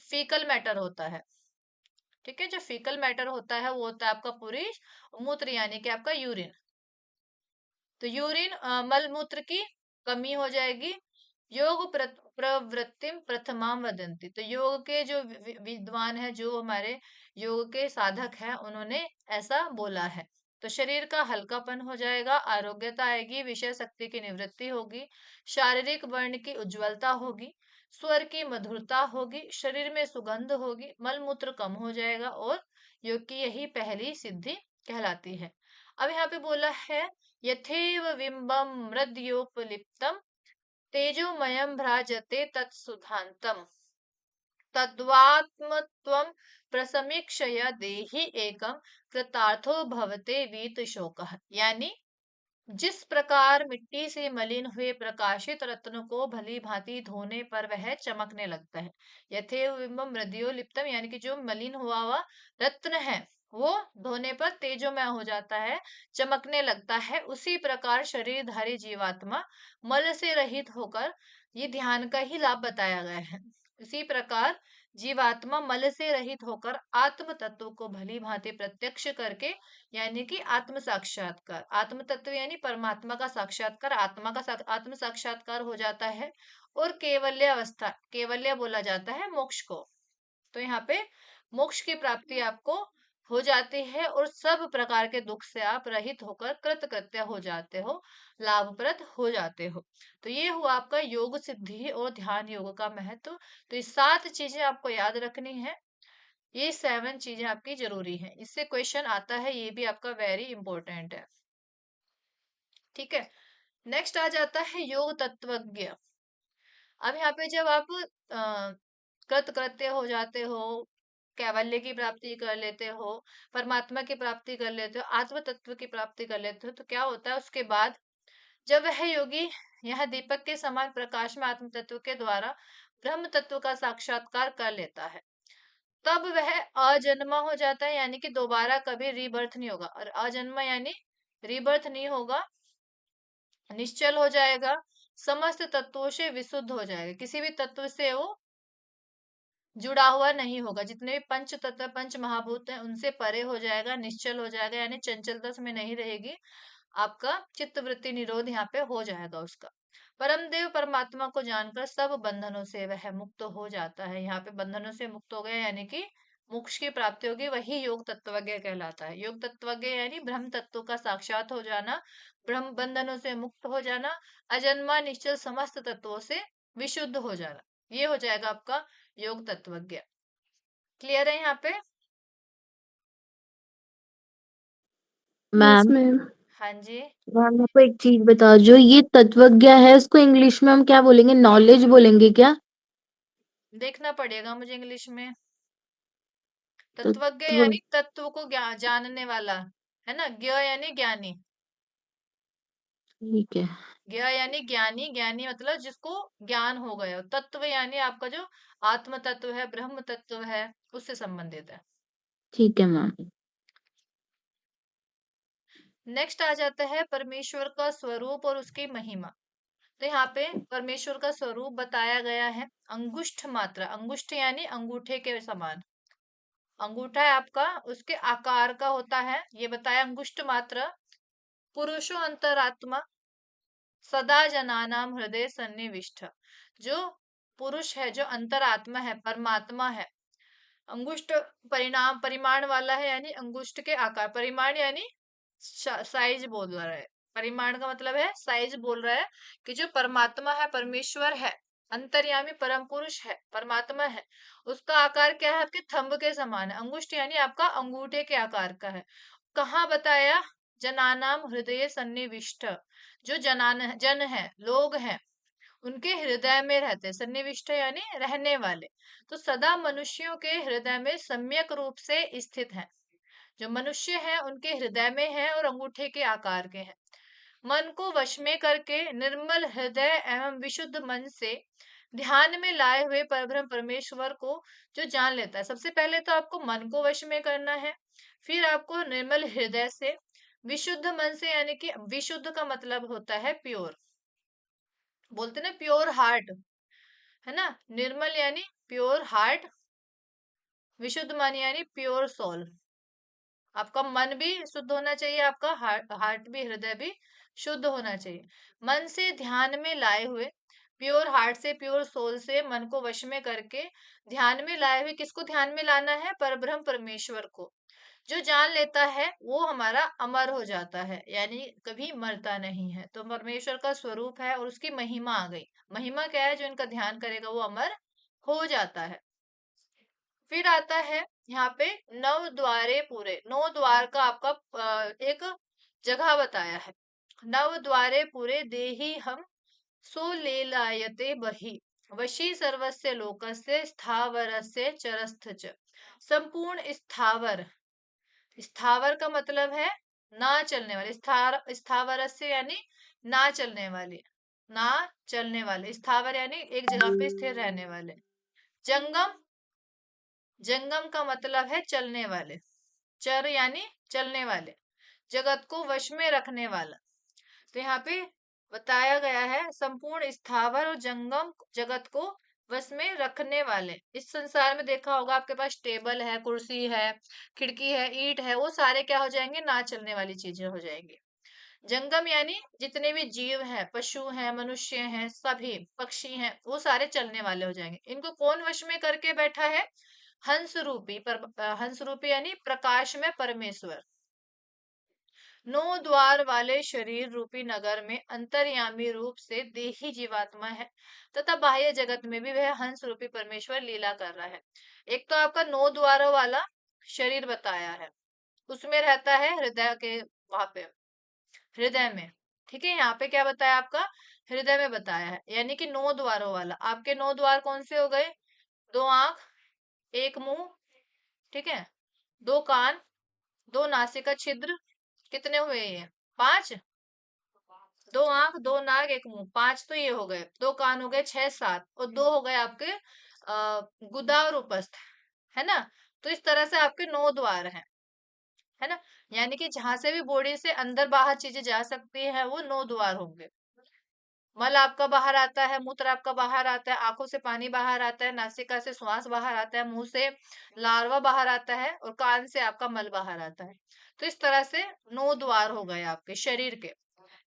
फीकल मैटर होता है, ठीक है, जो फीकल मैटर होता है वो होता है आपका पुरीश, मूत्र यानी कि आपका यूरिन। तो यूरिन मल मूत्र की कमी हो जाएगी। योग प्रवृत्तिम प्रथमाम वदंती, तो योग के जो विद्वान है, जो हमारे योग के साधक हैं, उन्होंने ऐसा बोला है। तो शरीर का हल्कापन हो जाएगा, आरोग्यता आएगी, विषय शक्ति की निवृत्ति होगी, शारीरिक वर्ण की उज्ज्वलता होगी, स्वर की मधुरता होगी, शरीर में सुगंध होगी, मल मूत्र कम हो जाएगा, और योग की यही पहली सिद्धि कहलाती है। अब यहाँ पे बोला है, यथेव बिंबम मृद्योपलिप्तम तेजोमयम भ्राजते तत्सुधांतम तद्वात्मत्वं प्रसमीक्षया देहि एकम कृतार्थो भवते वीत शोकः। यानी जिस प्रकार मिट्टी से मलिन हुए प्रकाशित रत्न को भली भांति धोने पर वह चमकने लगता है, यथेव बिंबम मृद्यो लिप्तम यानी कि जो मलिन हुआ रत्न है वो धोने पर तेजोमय हो जाता है, चमकने लगता है, उसी प्रकार शरीरधारी जीवात्मा मल से रहित होकर, ये ध्यान का ही लाभ बताया गया है, इसी प्रकार जीवात्मा मल से रहित होकर आत्म तत्व को भली भांति प्रत्यक्ष करके, यानी कि आत्म साक्षात्कार, आत्म तत्व यानी परमात्मा का साक्षात्कार, आत्मा का आत्म साक्षात्कार हो जाता है, और केवल्य अवस्था, केवल्य बोला जाता है मोक्ष को। तो यहाँ पे मोक्ष की प्राप्ति आपको हो जाती है, और सब प्रकार के दुख से आप रहित होकर कृतकृत्य हो जाते हो, लाभप्रद हो जाते हो। तो ये हुआ आपका योग सिद्धि और ध्यान योग का महत्व। तो ये 7 चीजें आपको याद रखनी है, ये 7 चीजें आपकी जरूरी है, इससे क्वेश्चन आता है, ये भी आपका वेरी इंपॉर्टेंट है, ठीक है। नेक्स्ट आ जाता है योग तत्वज्ञ। अब यहाँ पे जब आप कृतकृत्य हो जाते हो, कैवल्य की प्राप्ति कर लेते हो, परमात्मा की प्राप्ति कर लेते हो, आत्म तत्व की प्राप्ति कर लेते हो, तो क्या होता है उसके बाद, जब वह योगी यह दीपक के समान प्रकाश में आत्म तत्व के द्वारा ब्रह्म तत्व का साक्षात्कार कर लेता है, तब वह अजन्मा हो जाता है, यानी कि दोबारा कभी रीबर्थ नहीं होगा, और अजन्मा यानी रीबर्थ नहीं होगा, निश्चल हो जाएगा, समस्त तत्वों से विशुद्ध हो जाएगा, किसी भी तत्व से वो जुड़ा हुआ नहीं होगा, जितने भी पंच तत्व पंच महाभूत हैं उनसे परे हो जाएगा, निश्चल हो जाएगा, यानी चंचलता में नहीं रहेगी। आपका चित्त वृत्ति निरोध यहाँ पे हो जाएगा उसका। परम देव परमात्मा को जानकर सब बंधनों से वह मुक्त हो जाता है। यहाँ पे बंधनों से मुक्त हो गया यानी कि मोक्ष की प्राप्ति होगी, वही योग तत्वज्ञ कहलाता है। योग तत्वज्ञ यानी ब्रह्म तत्व का साक्षात हो जाना, ब्रह्म बंधनों से मुक्त हो जाना, अजन्मा निश्चल समस्त तत्वों से विशुद्ध हो जाना, ये हो जाएगा आपका योग तत्वज्ञ। क्लियर है यहाँ पे? Yes ma'am ma'am. हाँ जी। मैम मेरे को एक चीज बताओ, जो ये तत्वज्ञ है उसको इंग्लिश में हम क्या बोलेंगे, नॉलेज बोलेंगे क्या? देखना पड़ेगा मुझे इंग्लिश में। तत्वज्ञ तत्व यानी तत्व को जानने वाला, है ना। ज्ञ यानी ज्ञानी, ठीक है। ज्ञ यानी ज्ञानी, ज्ञानी मतलब जिसको ज्ञान हो गया। तत्व यानी आपका जो आत्म तत्व है, ब्रह्म तत्व है, उससे संबंधित है। ठीक है मैम। नेक्स्ट आ जाता है परमेश्वर का स्वरूप और उसकी महिमा। तो यहाँ पे परमेश्वर का स्वरूप बताया गया है, अंगुष्ठ मात्रा, अंगुष्ठ यानी अंगूठे के समान, अंगूठा है आपका उसके आकार का होता है, ये बताया अंगुष्ठ मात्रा। पुरुषो अंतरात्मा सदा जनानाम हृदय सन्निविष्ट, जो पुरुष है, जो अंतरात्मा है, परमात्मा है, अंगुष्ठ परिणाम परिमाण वाला है, यानी अंगुष्ठ के आकार, परिमाण यानी साइज बोल रहा है, परिमाण का मतलब है साइज बोल रहा है, कि जो परमात्मा है, परमेश्वर है, अंतर्यामी परम पुरुष है, परमात्मा है, उसका आकार क्या है, आपके थंब के समान है। अंगुष्ठ यानी आपका अंगूठे के आकार का है। कहाँ बताया? जनानाम हृदय सन्निविष्ट, जो जन है, लोग हैं, उनके हृदय में रहते, सन्निविष्ट यानी रहने वाले, तो सदा मनुष्यों के हृदय में सम्यक रूप से स्थित है। जो मनुष्य है उनके हृदय में है और अंगूठे के आकार के हैं। मन को वश में करके निर्मल हृदय एवं विशुद्ध मन से ध्यान में लाए हुए परब्रह्म परमेश्वर को जो जान लेता है, सबसे पहले तो आपको मन को वश में करना है, फिर आपको निर्मल हृदय से, विशुद्ध मन से, यानी कि विशुद्ध का मतलब होता है प्योर, बोलते ना प्योर हार्ट, है ना। निर्मल यानी प्योर हार्ट, विशुद्ध मन यानी प्योर सोल। आपका मन भी शुद्ध होना चाहिए, आपका हार्ट भी, हृदय भी शुद्ध होना चाहिए। मन से ध्यान में लाए हुए, प्योर हार्ट से, प्योर सोल से मन को वश में करके ध्यान में लाए हुए, किसको ध्यान में लाना है? परब्रह्म परमेश्वर को। जो जान लेता है वो हमारा अमर हो जाता है, यानी कभी मरता नहीं है। तो परमेश्वर का स्वरूप है और उसकी महिमा आ गई। महिमा क्या है? जो इनका ध्यान करेगा वो अमर हो जाता है। फिर आता है यहाँ पे नव द्वारे पूरे, नौ द्वार का आपका एक जगह बताया है। नव द्वारे पूरे देही हम सो लेलायते बही, वशी सर्वस्य लोकस्य स्थावरस्य चरस्थ च। संपूर्ण स्थावर, स्थावर का मतलब है ना चलने वाले, स्थावरस्य यानी ना चलने वाले, ना चलने वाले, स्थावर यानी एक जगह पे स्थिर रहने वाले। जंगम, जंगम का मतलब है चलने वाले, चर यानी चलने वाले, जगत को वश में रखने वाला। तो यहाँ पे बताया गया है संपूर्ण स्थावर और जंगम जगत को वश में रखने वाले। इस संसार में देखा होगा आपके पास टेबल है, कुर्सी है, खिड़की है, ईंट है, वो सारे क्या हो जाएंगे? ना चलने वाली चीजें हो जाएंगी। जंगम यानी जितने भी जीव हैं, पशु हैं, मनुष्य हैं, सभी पक्षी हैं, वो सारे चलने वाले हो जाएंगे। इनको कौन वश में करके बैठा है? हंस रूपी हंस रूपी यानी प्रकाश में परमेश्वर। नौ द्वार वाले शरीर रूपी नगर में अंतर्यामी रूप से देही जीवात्मा है, तथा बाह्य जगत में भी वह हंस रूपी परमेश्वर लीला कर रहा है। एक तो आपका नौ द्वारों वाला शरीर बताया है, उसमें रहता है हृदय के, वहां पे हृदय में, ठीक है। यहाँ पे क्या बताया? आपका हृदय में बताया है, यानी कि नौ द्वारों वाला। आपके नौ द्वार कौन से हो गए? दो आंख, एक मुंह, ठीक है, दो कान, दो नासिका छिद्र, कितने हुए ये? पांच। दो आंख, दो नाक, एक मुंह, पांच तो ये हो गए। दो कान हो गए, छह सात, और दो हो गए आपके गुदा और उपस्थ, है ना। तो इस तरह से आपके नौ द्वार हैं, है ना। यानी कि जहां से भी बॉडी से अंदर बाहर चीजें जा सकती है वो नौ द्वार होंगे। मल आपका बाहर आता है, मूत्र आपका बाहर आता है, आंखों से पानी बाहर आता है, नासिका से श्वास बाहर आता है, मुंह से लार्वा बाहर आता है और कान से आपका मल बाहर आता है। तो इस तरह से 9 द्वार हो गए आपके शरीर के।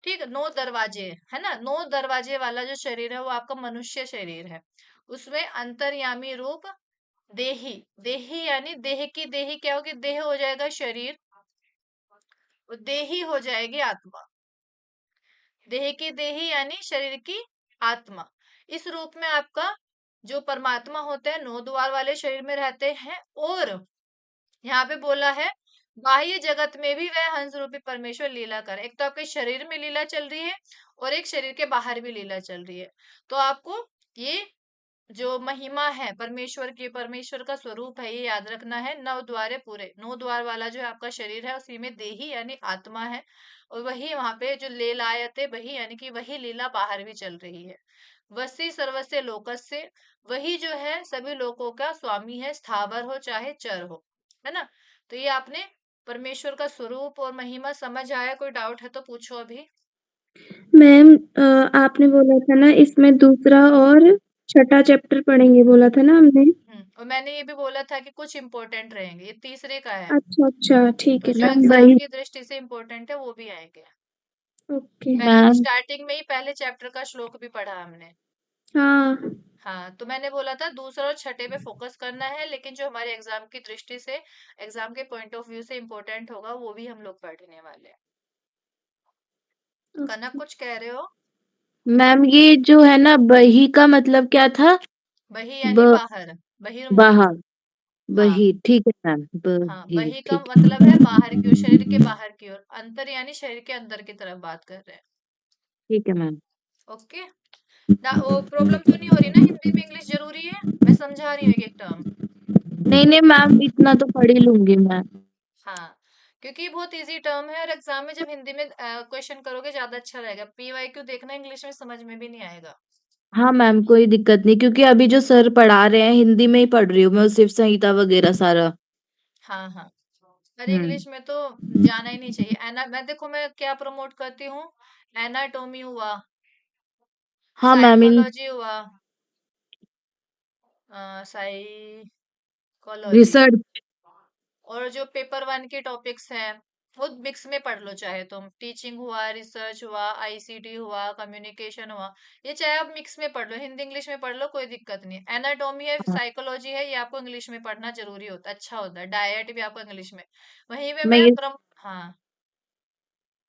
ठीक है, 9 दरवाजे है ना। 9 दरवाजे वाला जो शरीर है वो आपका मनुष्य शरीर है। उसमें अंतर्यामी रूप देही, देही यानी देह की देही क्या होगी, देह हो जाएगा शरीर, और देही हो जाएगी आत्मा। देह की देही यानी शरीर की आत्मा। इस रूप में आपका जो परमात्मा होते हैं 9 द्वार वाले शरीर में रहते हैं। और यहाँ पे बोला है बाह्य जगत में भी वह हंस रूपी परमेश्वर लीला कर। एक तो आपके शरीर में लीला चल रही है और एक शरीर के बाहर भी लीला चल रही है। तो आपको ये जो महिमा है परमेश्वर की, परमेश्वर का स्वरूप है, ये याद रखना है। 9 द्वारे पूरे, 9 द्वार वाला जो है आपका शरीर है उसी में देही यानी आत्मा है, और वही वहां पे जो लीलायते वही यानी कि वही लीला बाहर भी चल रही है। वसी सर्वस्य लोकस्य, वही जो है सभी लोगों का स्वामी है, स्थावर हो चाहे चर हो, है ना। तो ये आपने परमेश्वर का स्वरूप और महिमा समझ आया? कोई डाउट है तो पूछो अभी। मैम आपने बोला था ना इसमें दूसरा और छठा चैप्टर पढ़ेंगे बोला था ना हमने? और मैंने ये भी बोला था कि कुछ इंपॉर्टेंट रहेंगे, ये तीसरे का है, अच्छा, ठीक और है, जो मैम एग्जाम वही की दृष्टि से इम्पोर्टेंट है वो भी आएंगे। ओके। पहले मैम स्टार्टिंग में ही पहले चैप्टर का श्लोक भी पढ़ा हमने। हाँ, हाँ, तो मैंने बोला था दूसरा और छठे पे फोकस करना है, लेकिन जो हमारे एग्जाम की दृष्टि से, एग्जाम के पॉइंट ऑफ व्यू से इम्पोर्टेंट होगा वो भी हम लोग पढ़ने वाले हैं। कनक ओके। कुछ कह रहे हो? मैम ये जो है ना बही का मतलब क्या था? बही यानी ब बाहर, बहिर्मुख। बाहर, हाँ बही ठीक है मैम, हाँ, बही बही का ठीक है। मतलब है बाहर की ओर, शरीर के बाहर की ओर। अंतर यानी शरीर के अंदर की तरफ बात कर रहे हैं। ठीक है मैम। ओके ना, वो प्रॉब्लम तो नहीं हो रही ना? हिंदी में इंग्लिश जरूरी है? मैं समझा रही हूँ एक एक टर्म। नहीं नहीं मैम, इतना तो पढ़ ही लूंगी मैं। हाँ, क्योंकि ये बहुत इजी टर्म है और एग्जाम में जब हिंदी में क्वेश्चन करोगे ज्यादा अच्छा रहेगा। पीवाईक्यू देखना इंग्लिश में समझ में भी नहीं आएगा। हाँ मैम, कोई दिक्कत नहीं, क्योंकि अभी जो सर पढ़ा रहे हैं हिंदी में ही पढ़ रही हूँ मैं, शिव संहिता वगैरह सारा। हाँ हाँ, अरे हम्म। इंग्लिश में तो जाना ही नहीं चाहिए। एना मैं देखो मैं क्या प्रमोट करती हूँ, एनाटोमी हुआ, हाँ मैम इन साइकोलॉजी हुआ, साइकोलॉजी, रिसर्च। और जो पेपर वन के टॉपिक्स हैं वो मिक्स में पढ़ लो। चाहे तुम टीचिंग हुआ, रिसर्च हुआ, आईसीटी हुआ, कम्युनिकेशन हुआ, ये चाहे आप मिक्स में पढ़ लो, हिंदी इंग्लिश में पढ़ लो, कोई दिक्कत नहीं। एनाटॉमी है, हाँ, साइकोलॉजी है, ये आपको इंग्लिश में पढ़ना जरूरी होता है, अच्छा होता है। डायट भी आपको इंग्लिश में। वहीं पे मैं मैं ये हाँ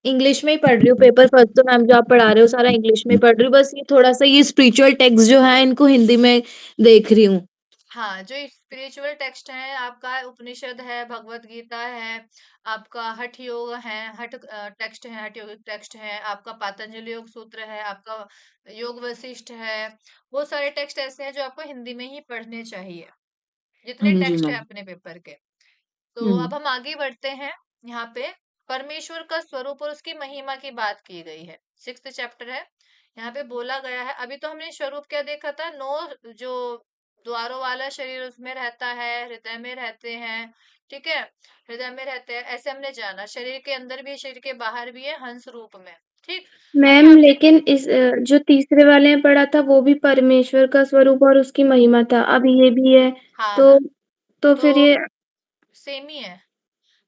इंग्लिश में ही पढ़ रही हूँ। पेपर फर्स्ट तो मैम जो आप पढ़ा रहे हो सारा इंग्लिश में ही पढ़ रही हूँ, बस ये थोड़ा सा ये स्पिरिचुअल टेक्स्ट जो है इनको हिंदी में देख रही हूँ। हाँ, जो स्पिरिचुअल टेक्स्ट है आपका, उपनिषद है, भगवत गीता है, आपका हठ योग है, हठ टेक्स्ट है, हठ योगिक टेक्स्ट है, आपका पातंजलि योग सूत्र है, आपका योग वशिष्ठ है। वो सारे टेक्स्ट ऐसे हैं जो आपको हिंदी में ही पढ़ने चाहिए, हाँ जितने जी टेक्स्ट है मैम। अपने पेपर के। तो हम्म। अब हम आगे बढ़ते हैं। यहाँ पे परमेश्वर का स्वरूप और उसकी महिमा की बात की गई है। 6th चैप्टर है, यहाँ पे बोला गया है। अभी तो हमने स्वरूप क्या देखा था, 9 जो द्वारों वाला शरीर उसमें रहता है, हृदय में रहते हैं। ठीक है, हृदय में रहते हैं ऐसे हमने जाना। शरीर के अंदर भी है, शरीर के बाहर भी है, हंस रूप में। ठीक, अब मैम यहाँ पे लेकिन इस जो तीसरे वाले में पढ़ा था वो भी परमेश्वर का स्वरूप और उसकी महिमा था, अब ये भी है, हाँ तो हाँ, तो तो फिर ये सेम ही है।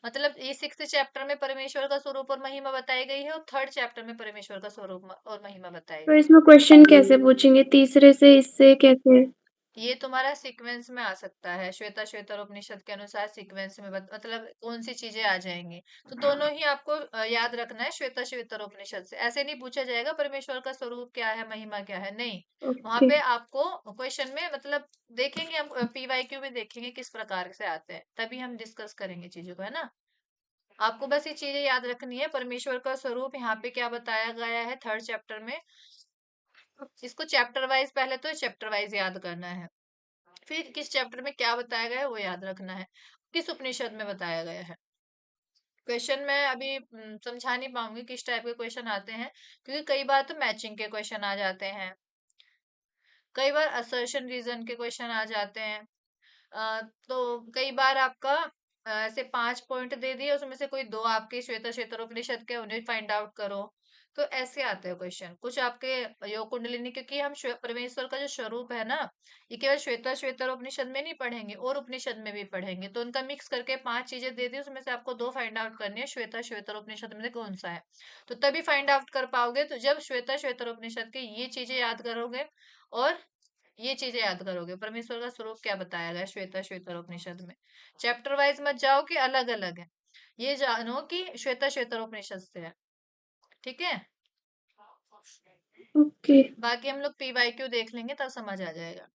मतलब ये 6th चैप्टर में परमेश्वर का स्वरूप और महिमा बताई गई है, और 3rd चैप्टर में परमेश्वर का स्वरूप और महिमा बताई तो गई है। इसमें क्वेश्चन कैसे पूछेंगे तीसरे से इससे कैसे? ये तुम्हारा सीक्वेंस में आ सकता है, श्वेता श्वेतर उपनिषद के अनुसार सीक्वेंस में मतलब कौन सी चीजें आ जाएंगी। तो दोनों ही आपको याद रखना है श्वेता श्वेतर उपनिषद से। ऐसे नहीं पूछा जाएगा परमेश्वर का स्वरूप क्या है, महिमा क्या है, नहीं। वहां ओके। पे आपको क्वेश्चन में मतलब देखेंगे हम, पीवाईक्यू भी देखेंगे किस प्रकार से आते हैं, तभी हम डिस्कस करेंगे चीजों को, है ना। आपको बस ये चीजें याद रखनी है। परमेश्वर का स्वरूप यहाँ पे क्या बताया गया है 3rd चैप्टर में, इसको चैप्टर वाइज, पहले तो चैप्टर वाइज याद करना है, फिर किस चैप्टर में क्या बताया गया है वो याद रखना है, किस उपनिषद में बताया गया है। क्वेश्चन मैं अभी समझा नहीं पाऊंगी किस टाइप के क्वेश्चन आते हैं, क्योंकि कई बार तो मैचिंग के क्वेश्चन आ जाते हैं, कई बार असर्शन रीजन के क्वेश्चन आ जाते हैं। तो कई बार आपका ऐसे 5 पॉइंट दे दिए, उसमें से कोई 2 आपके श्वेता श्वेतर उपनिषद के, उन्हें फाइंड आउट करो। तो ऐसे आते हैं क्वेश्चन कुछ आपके योग कुंडलिनी, क्योंकि हम परमेश्वर का जो स्वरूप है ना, ये केवल श्वेतर उपनिषद में नहीं पढ़ेंगे, और उपनिषद में भी पढ़ेंगे। तो उनका मिक्स करके 5 चीजें दे दी, उसमें से आपको 2 फाइंड आउट करनी है, श्वेतर उपनिषद में से कौन सा है। तो तभी फाइंड आउट कर पाओगे, तो जब श्वेतर उपनिषद के ये चीजें याद करोगे और ये चीजें याद करोगे, परमेश्वर का स्वरूप क्या बताया गया श्वेतर उपनिषद में। चैप्टर वाइज मत जाओ कि अलग अलग है, ये जानो कि श्वेतर उपनिषद से है। ठीक है, ओके। बाकी हम लोग PYQ देख लेंगे तब समझ आ जाएगा।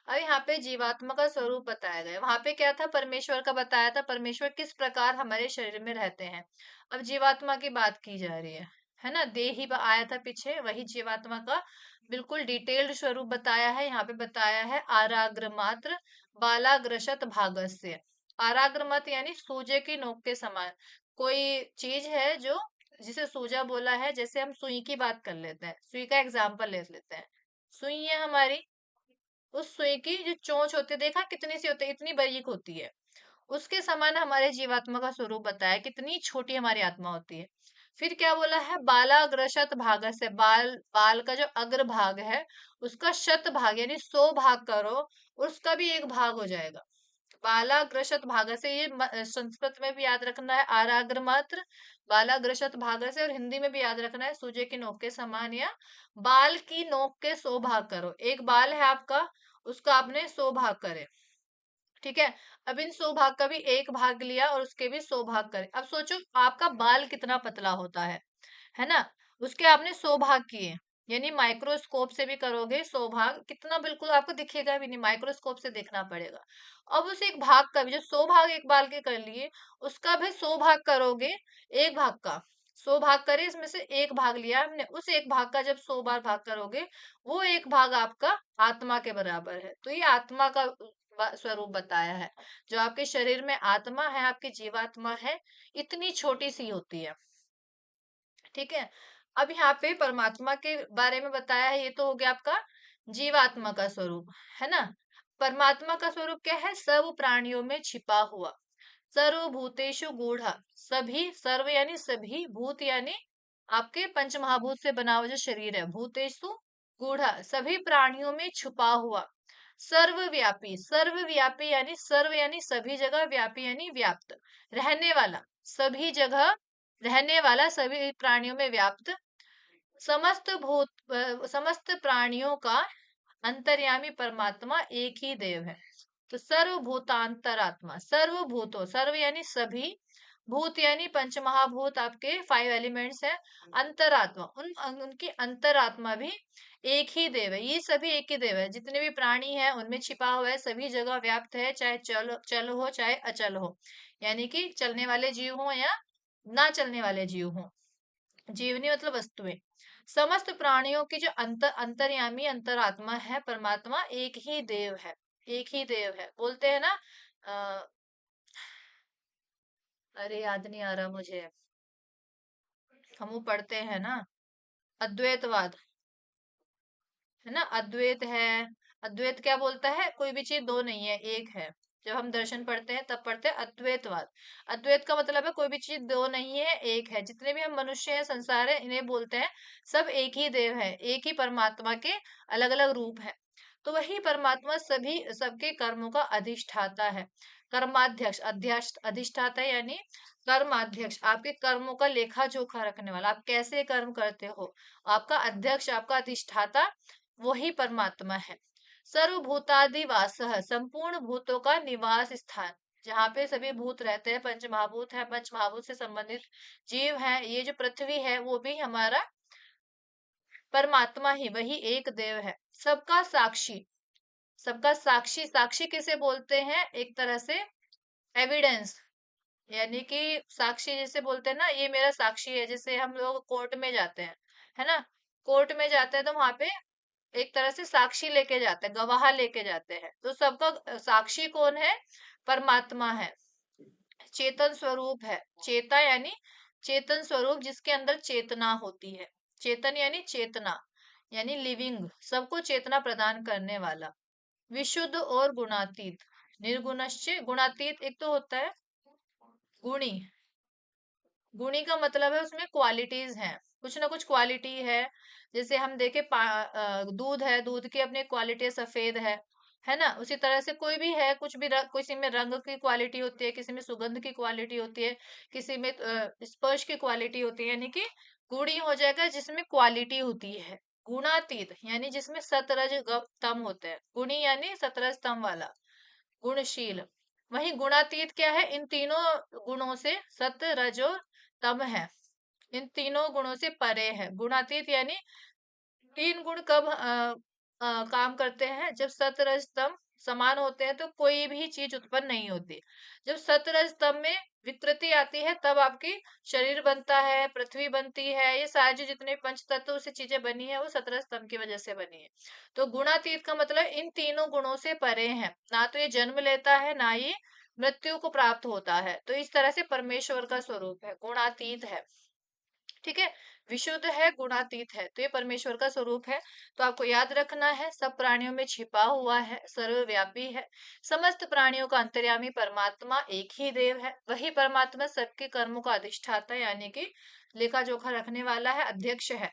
अब यहाँ पे जीवात्मा का स्वरूप बताया गया, वहां पे क्या था, परमेश्वर का बताया था, परमेश्वर किस प्रकार हमारे शरीर में रहते हैं। अब जीवात्मा की बात की जा रही है ना। देही आया था पीछे, वही जीवात्मा का बिल्कुल डिटेल्ड स्वरूप बताया है। यहाँ पे बताया है आराग्र मात्र बालाग्रशत भागस्य। आराग्र मत यानी सूजे की नोक के समान कोई चीज है जो, जिसे सूजा बोला है। जैसे हम सुई की बात कर लेते हैं, सुई का एग्जाम्पल ले लेते हैं। सुई है हमारी, उस सुई की जो चोंच होती है, देखा कितनी सी होती है, इतनी बारीक होती है। उसके समान हमारे जीवात्मा का स्वरूप बताया, कितनी छोटी हमारी आत्मा होती है। फिर क्या बोला है, बालाग्रशत भाग से, बाल का जो अग्र भाग है उसका शत भाग यानी 100 भाग करो, उसका भी एक भाग हो जाएगा। बालाग्रशत भाग से, ये संस्कृत में भी याद रखना है, आराग्र मात्र बालाग्रशत भाग से, और हिंदी में भी याद रखना है, सूजे की नोक के समान, या बाल की नोक के 100 भाग करो। एक बाल है आपका, उसका आपने 100 भाग करे। ठीक है, अब इन 100 भाग का भी एक भाग लिया और उसके भी 100 भाग करे। अब सोचो आपका बाल कितना पतला होता है ना। उसके आपने 100 भाग किए, यानी माइक्रोस्कोप से भी करोगे 100 भाग, कितना बिल्कुल आपको दिखेगा भी नहीं, माइक्रोस्कोप से देखना पड़ेगा। अब उस एक भाग का भी, जो 100 भाग एक बाल के कर लिए, उसका भी 100 भाग करोगे। एक भाग का 100 भाग करे, इसमें से एक भाग लिया हमने, उस एक भाग का जब 100 बार भाग करोगे, वो एक भाग आपका आत्मा के बराबर है। तो ये आत्मा का स्वरूप बताया है। जो आपके शरीर में आत्मा है, आपकी जीवात्मा है, इतनी छोटी सी होती है। ठीक है, अब यहाँ पे परमात्मा के बारे में बताया है, ये तो हो गया आपका जीवात्मा का स्वरूप, है ना। परमात्मा का स्वरूप क्या है, सब प्राणियों में छिपा हुआ, सर्वभूतेषु गूढ़, सभी, सर्व यानी सभी, भूत यानी आपके पंच महाभूत से बना हुआ जो शरीर है, भूतेषु गूढ़, सभी प्राणियों में छुपा हुआ, सर्वव्यापी, सर्वव्यापी यानी सर्व यानी सभी जगह, व्यापी यानी व्याप्त, रहने वाला, सभी जगह रहने वाला, सभी प्राणियों में व्याप्त, समस्त प्राणियों का अंतर्यामी परमात्मा एक ही देव है। तो सर्वभूतांतरात्मा, सर्वभूतों, सर्व यानी सभी, भूत यानी पंच महाभूत, आपके 5 एलिमेंट्स है, अंतरात्मा, उनकी अंतरात्मा भी एक ही देव है। ये सभी एक ही देव है, जितने भी प्राणी हैं उनमें छिपा हुआ है, सभी जगह व्याप्त है, चाहे चल हो चाहे अचल हो, यानी कि चलने वाले जीव हो या ना चलने वाले जीव हो। जीवनी मतलब वस्तुएं, समस्त प्राणियों की जो अंतर्यामी अंतरात्मा है परमात्मा, एक ही देव है, एक ही देव है। बोलते हैं ना, अ, अरे याद नहीं आ रहा मुझे, हम वो पढ़ते हैं ना, अद्वैतवाद, है ना, अद्वैत है। अद्वैत क्या बोलता है, कोई भी चीज दो नहीं है, एक है। जब हम दर्शन पढ़ते हैं तब पढ़ते हैं अद्वैतवाद। अद्वैत का मतलब है कोई भी चीज दो नहीं है, एक है। जितने भी हम मनुष्य हैं, संसार है, इन्हें बोलते हैं सब एक ही देव है, एक ही परमात्मा के अलग अलग रूप है। तो वही परमात्मा सभी सबके कर्मों का अधिष्ठाता है, कर्माध्यक्ष, अध्यक्ष, अधिष्ठाता यानी कर्माध्यक्ष, आपके कर्मों का लेखा जोखा रखने वाला, आप कैसे कर्म करते हो, आपका अध्यक्ष, आपका अधिष्ठाता वही परमात्मा है। सर्वभूतादि वास, संपूर्ण भूतों का निवास स्थान, जहाँ पे सभी भूत रहते हैं, पंच महाभूत है, पंच महाभूत से संबंधित जीव है, ये जो पृथ्वी है वो भी हमारा परमात्मा ही, वही एक देव है। सबका साक्षी, सबका साक्षी, साक्षी किसे बोलते हैं, एक तरह से एविडेंस, यानी कि साक्षी जैसे बोलते हैं ना, ये मेरा साक्षी है। जैसे हम लोग कोर्ट में जाते हैं, है ना, कोर्ट में जाते हैं तो वहां पे एक तरह से साक्षी लेके जाते हैं, गवाह लेके जाते हैं। तो सबका साक्षी कौन है, परमात्मा है। चेतन स्वरूप है, चेता यानी चेतन स्वरूप, जिसके अंदर चेतना होती है। चेतन यानी चेतना, यानी लिविंग, सबको चेतना प्रदान करने वाला। विशुद्ध और गुणातीत, निर्गुणश्च गुणातीत, एक तो होता है गुणी, गुणी का मतलब है उसमें क्वालिटीज हैं, कुछ ना कुछ क्वालिटी है। जैसे हम देखें दूध है, दूध की अपनी क्वालिटी सफेद है ना। उसी तरह से कोई भी है, कुछ भी किसी में रंग की क्वालिटी होती है, किसी में सुगंध की क्वालिटी होती है, किसी में स्पर्श की क्वालिटी होती है, यानी कि गुणी हो जाएगा जिसमें क्वालिटी होती है। गुणातीत यानी जिसमें सतरज तम होते हैं। गुणी यानी सतरज तम वाला, गुणशील। वही गुणातीत क्या है, इन तीनों गुणों से, सत रज और तम है, इन तीनों गुणों से परे है। गुणातीत यानी तीन गुण कब काम करते हैं, जब सत रज तम समान होते हैं तो कोई भी चीज उत्पन्न नहीं होती। जब सत रज तम में विकृति आती है तब आपकी शरीर बनता है, पृथ्वी बनती है, ये सारे जो जितने पंच तत्व से चीजें बनी है वो सतरज तम की वजह से बनी है। तो गुणातीत का मतलब इन तीनों गुणों से परे है, ना तो ये जन्म लेता है ना ये मृत्यु को प्राप्त होता है। तो इस तरह से परमेश्वर का स्वरूप है, गुणातीत है। ठीक है, विशुद्ध है, गुणातीत है, तो ये परमेश्वर का स्वरूप है। तो आपको याद रखना है, सब प्राणियों में छिपा हुआ है, सर्वव्यापी है। समस्त प्राणियों का अंतर्यामी परमात्मा एक ही देव है। वही परमात्मा सबके कर्मों का अधिष्ठाता यानी कि लेखा जोखा रखने वाला है, अध्यक्ष है।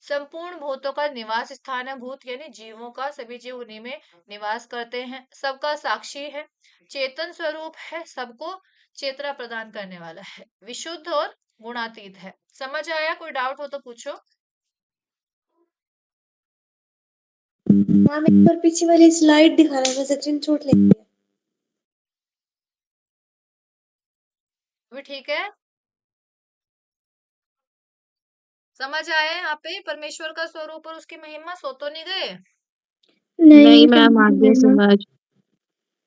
संपूर्ण भूतों का निवास स्थान है, भूत यानी जीवों का, सभी जीव उन्हीं में निवास करते हैं। सबका साक्षी है, चेतन स्वरूप है, सबको चेतना प्रदान करने वाला है, विशुद्ध और गुणातीत है। समझ आया? कोई डाउट हो तो पूछो। मैम एक बार पीछे वाली स्लाइड दिखा रहा था, सचिन चोट लगी है। अभी ठीक है? समझ आया यहाँ पे परमेश्वर का स्वरूप और उसकी महिमा? सो तो नहीं गए? नहीं नहीं मैम, समझ आगे गई मैं। समझ।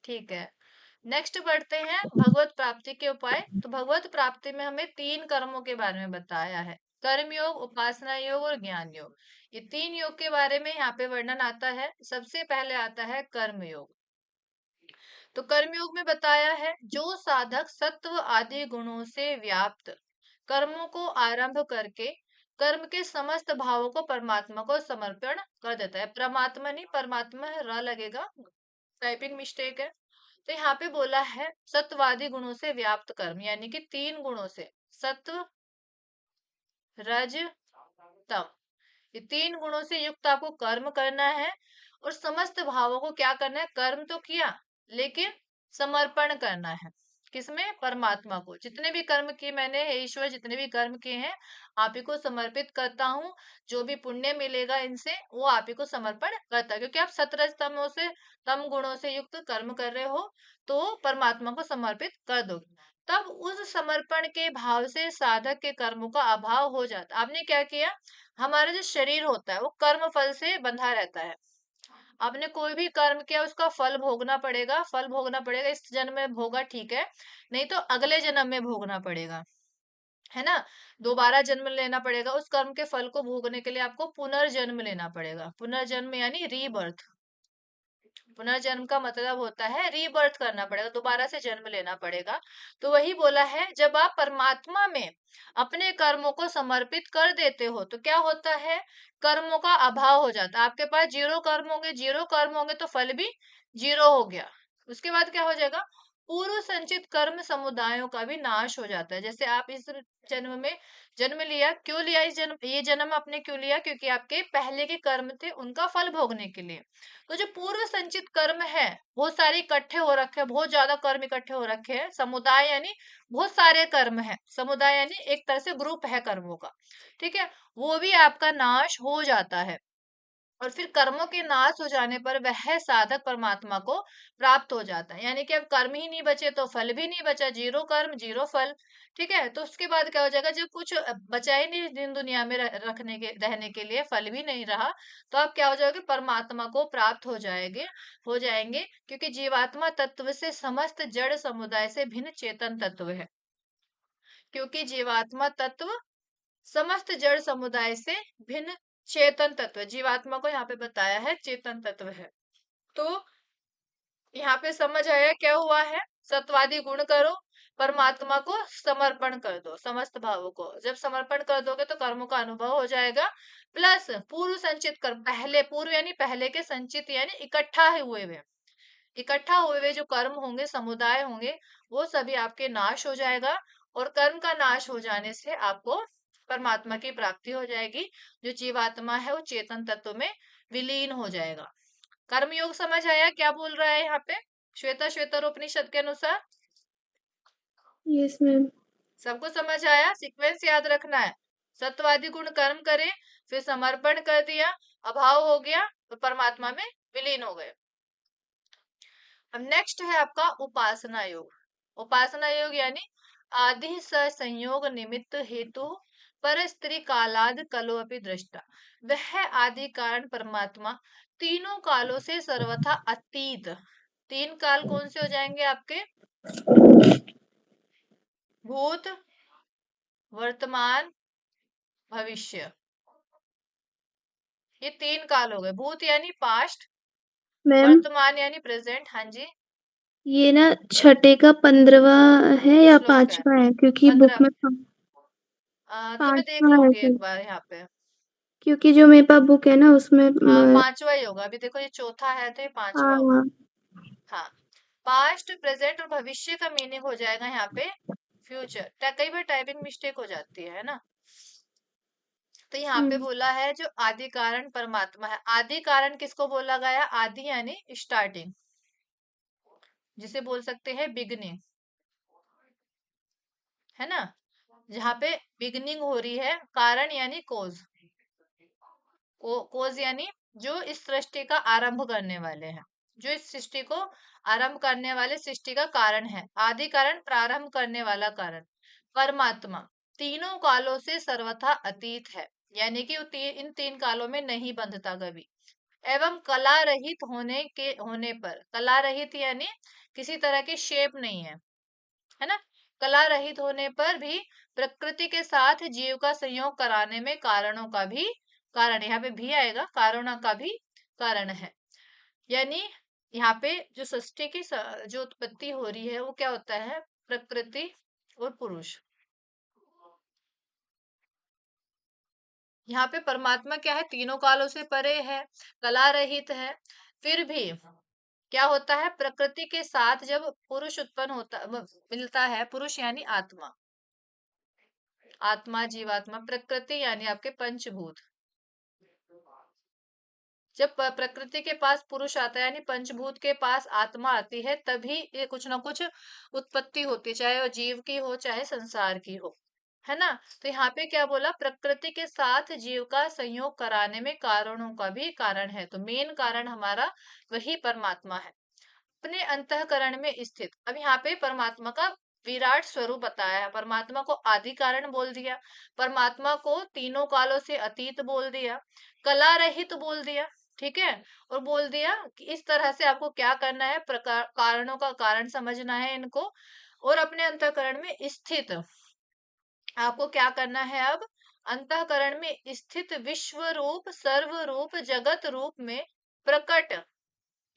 ठीक है, नेक्स्ट बढ़ते हैं भगवत प्राप्ति के उपाय। तो भगवत प्राप्ति में हमें तीन कर्मों के बारे में बताया है, कर्म योग, उपासना योग और ज्ञान योग। ये तीन योग के बारे में यहाँ पे वर्णन आता है। सबसे पहले आता है कर्म योग। तो कर्मयोग में बताया है, जो साधक सत्व आदि गुणों से व्याप्त कर्मों को आरंभ करके कर्म के समस्त भावों को परमात्मा को समर्पण कर देता है। परमात्मा नहीं, परमात्मा है, र लगेगा, टाइपिंग मिस्टेक है। तो यहाँ पे बोला है सत्वादी गुणों से व्याप्त कर्म, यानी कि तीन गुणों से, सत्व रज तम, ये तीन गुणों से युक्त आपको कर्म करना है। और समस्त भावों को क्या करना है, कर्म तो किया लेकिन समर्पण करना है। किसमें? परमात्मा को। जितने भी कर्म किए मैंने, हे ईश्वर जितने भी कर्म किए हैं आप ही को समर्पित करता हूँ। जो भी पुण्य मिलेगा इनसे वो आप ही को समर्पण करता है, क्योंकि आप सतरज तमों से, तम गुणों से युक्त कर्म कर रहे हो तो परमात्मा को समर्पित कर दो। तब उस समर्पण के भाव से साधक के कर्मों का अभाव हो जाता। आपने क्या किया, हमारा जो शरीर होता है वो कर्म फल से बंधा रहता है। आपने कोई भी कर्म किया उसका फल भोगना पड़ेगा, फल भोगना पड़ेगा। इस जन्म में भोगा ठीक है, नहीं तो अगले जन्म में भोगना पड़ेगा, है ना। दोबारा जन्म लेना पड़ेगा, उस कर्म के फल को भोगने के लिए आपको पुनर्जन्म लेना पड़ेगा। पुनर्जन्म यानी रीबर्थ। पुनर्जन्म का मतलब होता है रीबर्थ करना पड़ेगा, दोबारा से जन्म लेना पड़ेगा। तो वही बोला है, जब आप परमात्मा में अपने कर्मों को समर्पित कर देते हो तो क्या होता है, कर्मों का अभाव हो जाता है। आपके पास जीरो कर्म होंगे, जीरो कर्म होंगे तो फल भी जीरो हो गया। उसके बाद क्या हो जाएगा, पूर्व संचित कर्म समुदायों का भी नाश हो जाता है। जैसे आप इस जन्म में जन्म लिया, क्यों लिया इस जन्म, ये जन्म आपने क्यों लिया, क्योंकि आपके पहले के कर्म थे उनका फल भोगने के लिए। तो जो पूर्व संचित कर्म है बहुत सारे इकट्ठे हो रखे हैं, बहुत ज्यादा कर्म इकट्ठे हो रखे हैं। समुदाय यानी बहुत सारे कर्म है, समुदाय यानी एक तरह से ग्रुप है कर्मों का, ठीक है, वो भी आपका नाश हो जाता है। और फिर कर्मों के नाश हो जाने पर वह साधक परमात्मा को प्राप्त हो जाता है। यानी कि अब कर्म ही नहीं बचे तो फल भी नहीं बचा, जीरो कर्म जीरो फल। ठीक है, तो उसके बाद क्या हो जाएगा, जब कुछ बचा ही नहीं दिन दुनिया में रखने के रहने के लिए, फल भी नहीं रहा, तो आप क्या हो जाओगे, परमात्मा को प्राप्त हो जाएंगे। क्योंकि जीवात्मा तत्व से समस्त जड़ समुदाय से भिन्न चेतन तत्व है। क्योंकि जीवात्मा तत्व समस्त जड़ समुदाय से भिन्न चेतन तत्व, जीवात्मा को यहाँ पे बताया है चेतन तत्व है। तो यहाँ पे समझ आया क्या हुआ है, सत्वादी गुण करो, परमात्मा को समर्पण कर दो, समस्त भावों को। जब समर्पण कर दोगे तो कर्मों का अनुभव हो जाएगा। प्लस पूर्व संचित कर्म, पहले पूर्व यानी पहले के, संचित यानी इकट्ठा हुए हुए जो कर्म होंगे, समुदाय होंगे, वो सभी आपके नाश हो जाएगा। और कर्म का नाश हो जाने से आपको परमात्मा की प्राप्ति हो जाएगी। जो जीवात्मा है वो चेतन तत्व में विलीन हो जाएगा। कर्मयोग समझ आया क्या बोल रहा है यहाँ पे श्वेता उपनिषद के अनुसार? Yes ma'am. सबको समझ आया? सीक्वेंस याद रखना है। सत्वादि गुण कर्म करे, फिर समर्पण कर दिया, अभाव हो गया तो परमात्मा में विलीन हो गए। अब नेक्स्ट है आपका उपासना योग। उपासना योग यानी आदि स संयोग निमित्त हेतु पर स्त्री कालाद कलो अपि दृष्टा। वह आदि कारण परमात्मा तीनों कालों से सर्वथा अतीत। तीन काल कौन से हो जाएंगे आपके? भूत, वर्तमान, भविष्य। ये तीन काल हो गए। भूत यानी पास्ट, मैम वर्तमान यानी प्रेजेंट। हाँ जी, ये ना छठे का 15वां है या श्लोक है 5वां है? क्योंकि बुक 15। में तो मैं देख 5वां है लूंगी एक शायद। बार यहाँ पे। क्योंकि जो मेरे पास बुक है ना उसमें हाँ, पांचवा ही होगा। अभी देखो ये चौथा है तो ये पांचवा होगा। हाँ। हाँ, पास्ट, प्रेजेंट और भविष्य का मीनिंग हो जाएगा यहाँ पे फ्यूचर। कई बार टाइपिंग मिस्टेक हो जाती है ना। तो यहाँ पे हम्म। बोला है जो आदि कारण परमात्मा है। आदि कारण किसको बोला गया? आदि यानी स्टार्टिंग, जिसे बोल सकते हैं बिगनिंग, है ना। जहाँ पे बिगनिंग हो रही है। कारण यानी कोज, कोज यानी जो इस सृष्टि का आरंभ करने वाले हैं, जो इस सृष्टि को आरंभ करने वाले सृष्टि का कारण है। आदि कारण प्रारंभ करने वाला कारण। परमात्मा तीनों कालों से सर्वथा अतीत है, यानी कि वो इन तीन कालों में नहीं बंधता कभी। एवं कला रहित होने पर, कला रहित यानी किसी तरह की शेप नहीं है ना। कला रहित होने पर भी प्रकृति के साथ जीव का संयोग कराने में कारणों का भी कारण, यहाँ पे भी आएगा, कारणों का भी कारण है। यानी यहाँ पे जो सृष्टि की जो उत्पत्ति हो रही है वो क्या होता है? प्रकृति और पुरुष। यहाँ पे परमात्मा क्या है? तीनों कालों से परे है, कला रहित है। फिर भी क्या होता है? प्रकृति के साथ जब पुरुष उत्पन्न होता मिलता है, पुरुष यानी आत्मा, आत्मा जीवात्मा, प्रकृति यानी आपके पंचभूत। जब प्रकृति के पास पुरुष आता है यानी पंचभूत के पास आत्मा आती है, तभी ये कुछ ना कुछ उत्पत्ति होती है, चाहे वो जीव की हो चाहे संसार की हो, है ना। तो यहाँ पे क्या बोला? प्रकृति के साथ जीव का संयोग कराने में कारणों का भी कारण है। तो मेन कारण हमारा वही परमात्मा है, अपने अंतःकरण में स्थित। अब यहाँ पे परमात्मा का विराट स्वरूप बताया है। परमात्मा को आदि कारण बोल दिया, परमात्मा को तीनों कालों से अतीत बोल दिया, कला रहित बोल दिया, ठीक है। और बोल दिया कि इस तरह से आपको क्या करना है, कारणों का कारण समझना है इनको, और अपने अंतःकरण में स्थित आपको क्या करना है? अब अंतःकरण में स्थित विश्व रूप, सर्व रूप, जगत रूप में प्रकट।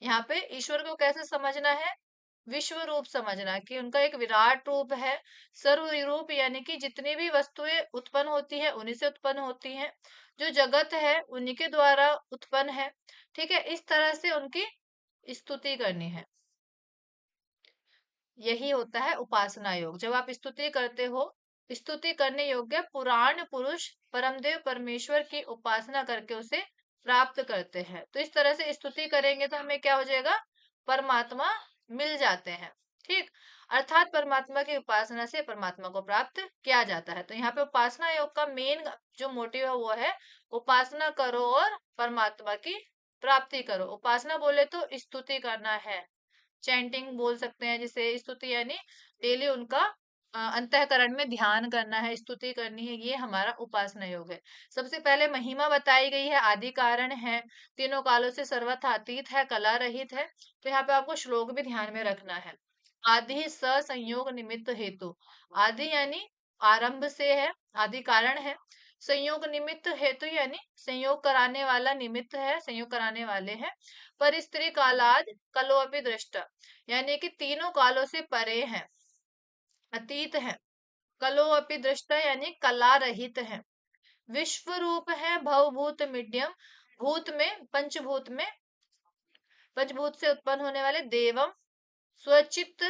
यहाँ पे ईश्वर को कैसे समझना है? विश्व रूप समझना, कि उनका एक विराट रूप है। सर्व रूप यानी कि जितनी भी वस्तुएं उत्पन्न होती है उन्हीं से उत्पन्न होती हैं, जो जगत है उन्हीं के द्वारा उत्पन्न है, ठीक है। इस तरह से उनकी स्तुति करनी है। यही होता है उपासना योग। जब आप स्तुति करते हो, स्तुति करने योग्य पुराण पुरुष परमदेव परमेश्वर की उपासना करके उसे प्राप्त करते हैं। तो इस तरह से स्तुति करेंगे तो हमें क्या हो जाएगा? परमात्मा मिल जाते हैं, ठीक। अर्थात परमात्मा की उपासना से परमात्मा को प्राप्त किया जाता है। तो यहाँ पे उपासना योग का मेन जो मोटिव है वो है उपासना करो और परमात्मा की प्राप्ति करो। उपासना बोले तो स्तुति करना है, चैंटिंग बोल सकते हैं जिसे। स्तुति यानी डेली उनका अंतःकरण में ध्यान करना है, स्तुति करनी है, ये हमारा उपासना योग है। सबसे पहले महिमा बताई गई है, आदि कारण है, तीनों कालों से सर्वथा अतीत है, कला रहित है। तो यहाँ पे आपको श्लोक भी ध्यान में रखना है। आदि स संयोग निमित्त हेतु, आदि यानी आरंभ से है, आदि कारण है। संयोग निमित्त हेतु यानी संयोग कराने वाला निमित्त है, संयोग कराने वाले हैं। पर स्त्री कालाद कलो अपि दृष्टा, यानी कि तीनों कालों से परे हैं, अतीत है। कलो अपि दृष्टा यानी कला रहित है। विश्व रूप है भवभूत मीडियम, भूत में पंचभूत में, पंचभूत से उत्पन्न होने वाले देवम स्वचित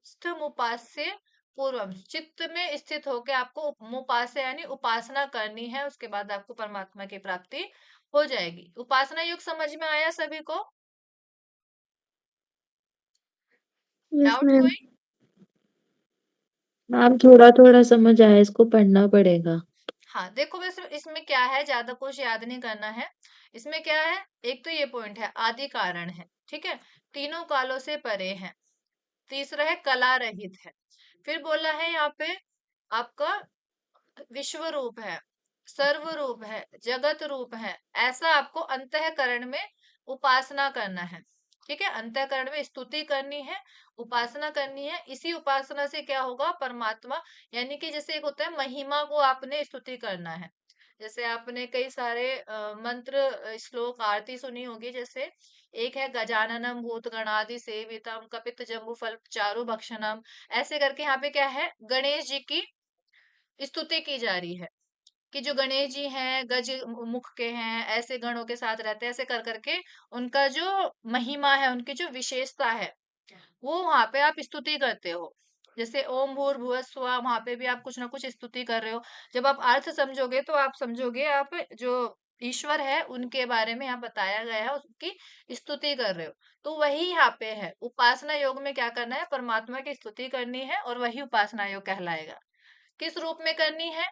स्थमुपास्य पूर्वम, चित्त में स्थित होकर आपको मुपास्य यानी उपासना करनी है, उसके बाद आपको परमात्मा की प्राप्ति हो जाएगी। उपासना योग समझ में आया सभी को? Yes doubt ma'am. कोई? मैम थोड़ा थोड़ा समझ आया, इसको पढ़ना पड़ेगा। हाँ देखो, बस इसमें क्या है, ज्यादा कुछ याद नहीं करना है। इसमें क्या है, एक तो ये पॉइंट है आदि कारण है, ठीक है, तीनों कालों से परे है। तीसरा है कला रहित है। फिर बोला है यहाँ पे आपका विश्व रूप है, सर्व रूप है, जगत रूप है। ऐसा आपको अंतःकरण में उपासना करना है, ठीक है, अंतःकरण में स्तुति करनी है, उपासना करनी है। इसी उपासना से क्या होगा, परमात्मा, यानी कि जैसे एक होता है महिमा को आपने स्तुति करना है। जैसे आपने कई सारे मंत्र, श्लोक, आरती सुनी होगी। जैसे एक है गजाननम भूत गणादि सेवितम कपित जम्बू फल चारु भक्षणम। ऐसे करके यहाँ पे क्या है, गणेश जी की स्तुति की जा रही है कि जो गणेश जी हैं गज मुख के हैं, ऐसे गणों के साथ रहते हैं, ऐसे कर करके उनका जो महिमा है, उनकी जो विशेषता है, वो वहां पे आप स्तुति करते हो। जैसे ओम भूर्भुवः स्वः, वहां पे भी आप कुछ ना कुछ स्तुति कर रहे हो। जब आप अर्थ समझोगे तो आप समझोगे आप जो ईश्वर है उनके बारे में यहाँ बताया गया है, उसकी स्तुति कर रहे हो। तो वही यहाँ पे है, उपासना योग में क्या करना है, परमात्मा की स्तुति करनी है, और वही उपासना योग कहलाएगा। किस रूप में करनी है,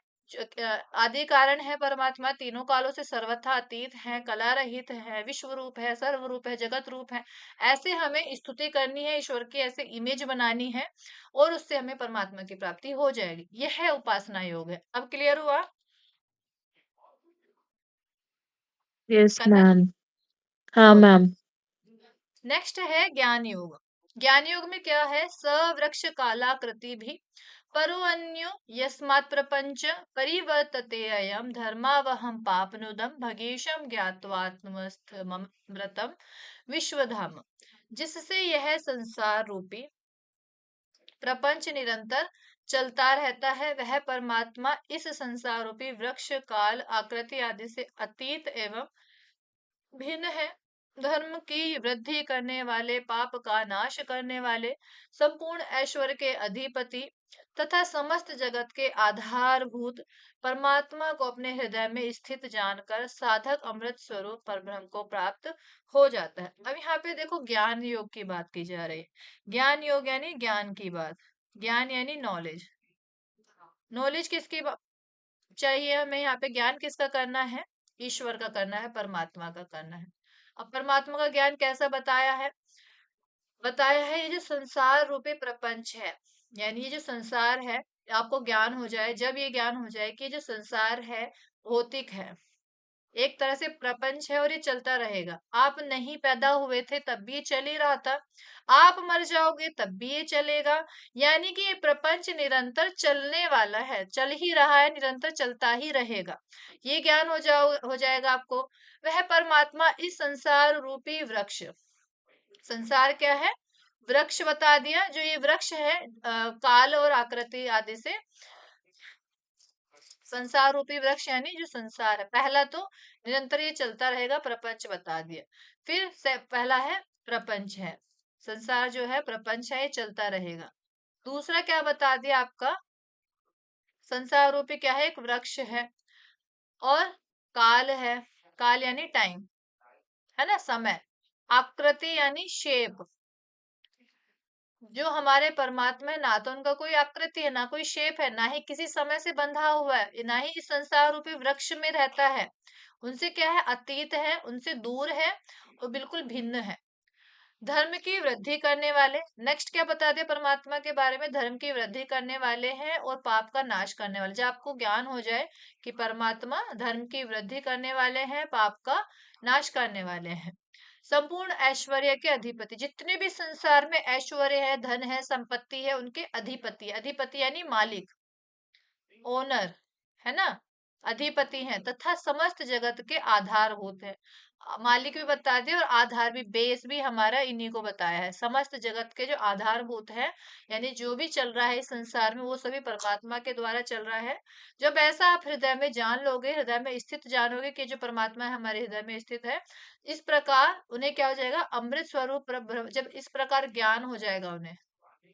आदि कारण है परमात्मा, तीनों कालों से सर्वथा अतीत है, कला रहित है, विश्व रूप है, सर्व रूप है, जगत रूप है। ऐसे हमें स्तुति करनी है ईश्वर की, ऐसे इमेज बनानी है, और उससे हमें परमात्मा की प्राप्ति हो जाएगी। यह है उपासना योग है। अब क्लियर हुआ? यस कनन, मैम। हाँ गुड। मैम। नेक्स्ट है ज्ञान योग। ज्ञान योग में क्या है, सवृक्ष कालाकृति भी परो अन्यो यस्मात् प्रपंच परिवर्तते अयम धर्मावहम पापनुदम भगेशम ज्ञात्वात्मस्थमृतम विश्वधाम। जिससे यह संसार रूपी प्रपंच निरंतर चलता रहता है, वह परमात्मा इस संसार रूपी वृक्ष काल आकृति आदि से अतीत एवं भिन्न है। धर्म की वृद्धि करने वाले, पाप का नाश करने वाले, संपूर्ण ऐश्वर्य के अधिपति तथा समस्त जगत के आधारभूत परमात्मा को अपने हृदय में स्थित जानकर साधक अमृत स्वरूप परब्रह्म को प्राप्त हो जाता है। अब यहाँ पे देखो, ज्ञान योग की बात की जा रही है। ज्ञान योग यानी ज्ञान की बात, ज्ञान यानी नॉलेज। नॉलेज किसकी चाहिए हमें यहाँ पे, ज्ञान किसका करना है, ईश्वर का करना है, परमात्मा का करना है। अब परमात्मा का ज्ञान कैसा बताया है, बताया है ये जो संसार रूपी प्रपंच है, यानी ये जो संसार है, आपको ज्ञान हो जाए, जब ये ज्ञान हो जाए कि ये जो संसार है भौतिक है, एक तरह से प्रपंच है, और ये चलता रहेगा। आप नहीं पैदा हुए थे तब भी ये चल ही रहा था, आप मर जाओगे तब भी ये चलेगा। यानी कि ये प्रपंच निरंतर चलने वाला है, चल ही रहा है, निरंतर चलता ही रहेगा। ये ज्ञान हो जाएगा आपको। वह परमात्मा इस संसार रूपी वृक्ष, संसार क्या है, वृक्ष बता दिया, जो ये वृक्ष है काल और आकृति आदि से, संसार रूपी वृक्ष यानी जो संसार है। पहला तो निरंतर ये चलता रहेगा, प्रपंच बता दिया। फिर से पहला है प्रपंच है, संसार जो है प्रपंच है, ये चलता रहेगा। दूसरा क्या बता दिया आपका, संसार रूपी क्या है, एक वृक्ष है, और काल है, काल यानी टाइम, है ना, समय। आकृति यानी शेप, जो हमारे परमात्मा है, ना तो उनका कोई आकृति है, ना कोई शेप है, ना ही किसी समय से बंधा हुआ है, ना ही इस संसार रूपी वृक्ष में रहता है। उनसे क्या है, अतीत है, उनसे दूर है, और बिल्कुल भिन्न है। धर्म की वृद्धि करने वाले, नेक्स्ट क्या बता दिया परमात्मा के बारे में, धर्म की वृद्धि करने वाले हैं और पाप का नाश करने वाले। जब आपको ज्ञान हो जाए कि परमात्मा धर्म की वृद्धि करने वाले हैं, पाप का नाश करने वाले हैं, संपूर्ण ऐश्वर्य के अधिपति, जितने भी संसार में ऐश्वर्य है, धन है, संपत्ति है, उनके अधिपति, अधिपति यानी मालिक, ओनर, है ना, अधिपति हैं, तथा समस्त जगत के आधारभूत है। मालिक भी बता दिया, और आधार भी, बेस भी हमारा इन्हीं को बताया है। समस्त जगत के जो आधारभूत है, यानी जो भी चल रहा है इस संसार में, वो सभी परमात्मा के द्वारा चल रहा है। जब ऐसा आप हृदय में जान लोगे, हृदय में स्थित जानोगे कि जो परमात्मा है हमारे हृदय में स्थित है, इस प्रकार उन्हें क्या हो जाएगा, अमृत स्वरूप जब इस प्रकार ज्ञान हो जाएगा उन्हें,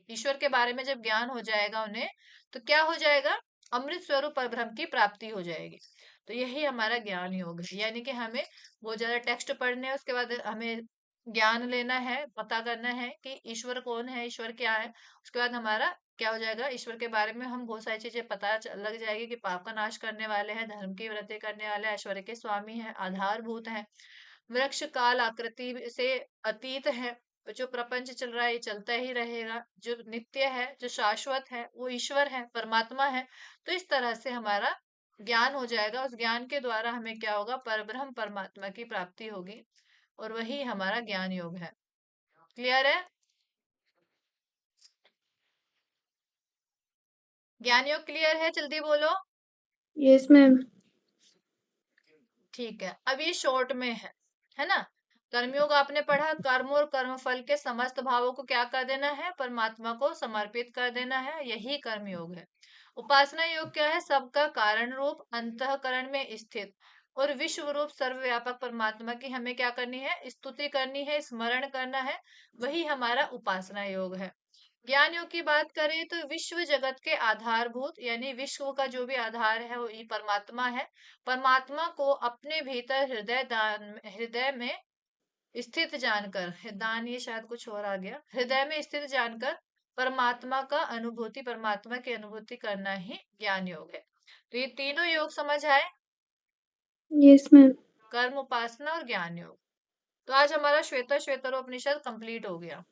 ईश्वर के बारे में जब ज्ञान हो जाएगा उन्हें, तो क्या हो जाएगा? अमृत स्वरूप परब्रह्म की प्राप्ति हो जाएगी। तो यही हमारा ज्ञान योग है। यानी कि हमें बहुत ज्यादा टेक्स्ट पढ़ने हैं, उसके बाद हमें ज्ञान लेना है, पता करना है कि ईश्वर कौन है, ईश्वर क्या है। उसके बाद हमारा क्या हो जाएगा? ईश्वर के बारे में हम बहुत सारी चीजें पता लग जाएगी कि पाप का नाश करने वाले हैं, धर्म की वृद्धि करने वाले हैं, ऐश्वर्य के स्वामी हैं, आधारभूत हैं, वृक्ष काल आकृति से अतीत है। जो प्रपंच चल रहा है ये चलता ही रहेगा। जो नित्य है, जो शाश्वत है, वो ईश्वर है, परमात्मा है। तो इस तरह से हमारा ज्ञान हो जाएगा। उस ज्ञान के द्वारा हमें क्या होगा? परब्रह्म परमात्मा की प्राप्ति होगी, और वही हमारा ज्ञान योग है। क्लियर है? ज्ञान योग क्लियर है? जल्दी बोलो। Yes ma'am. ठीक है, अब ये शॉर्ट में है ना? कर्मयोग आपने पढ़ा, कर्म और कर्मफल के समस्त भावों को क्या कर देना है? परमात्मा को समर्पित कर देना है, यही कर्मयोग है। उपासना योग क्या है? सबका कारण रूप अंतःकरण में स्थित और विश्व रूप सर्वव्यापक परमात्मा की हमें क्या करनी है? स्तुति करनी है, स्मरण करना है, वही हमारा उपासना योग है। ज्ञान योग की बात करें तो विश्व जगत के आधारभूत, यानी विश्व का जो भी आधार है वो ये परमात्मा है। परमात्मा को अपने भीतर हृदय में स्थित जानकर, दान ये शायद कुछ और आ गया, हृदय में स्थित जानकर परमात्मा का अनुभूति, परमात्मा की अनुभूति करना ही ज्ञान योग है। तो ये तीनों योग समझ आए? Yes ma'am. कर्म, उपासना और ज्ञान योग। तो आज हमारा श्वेता श्वेतरोपनिषद कंप्लीट हो गया।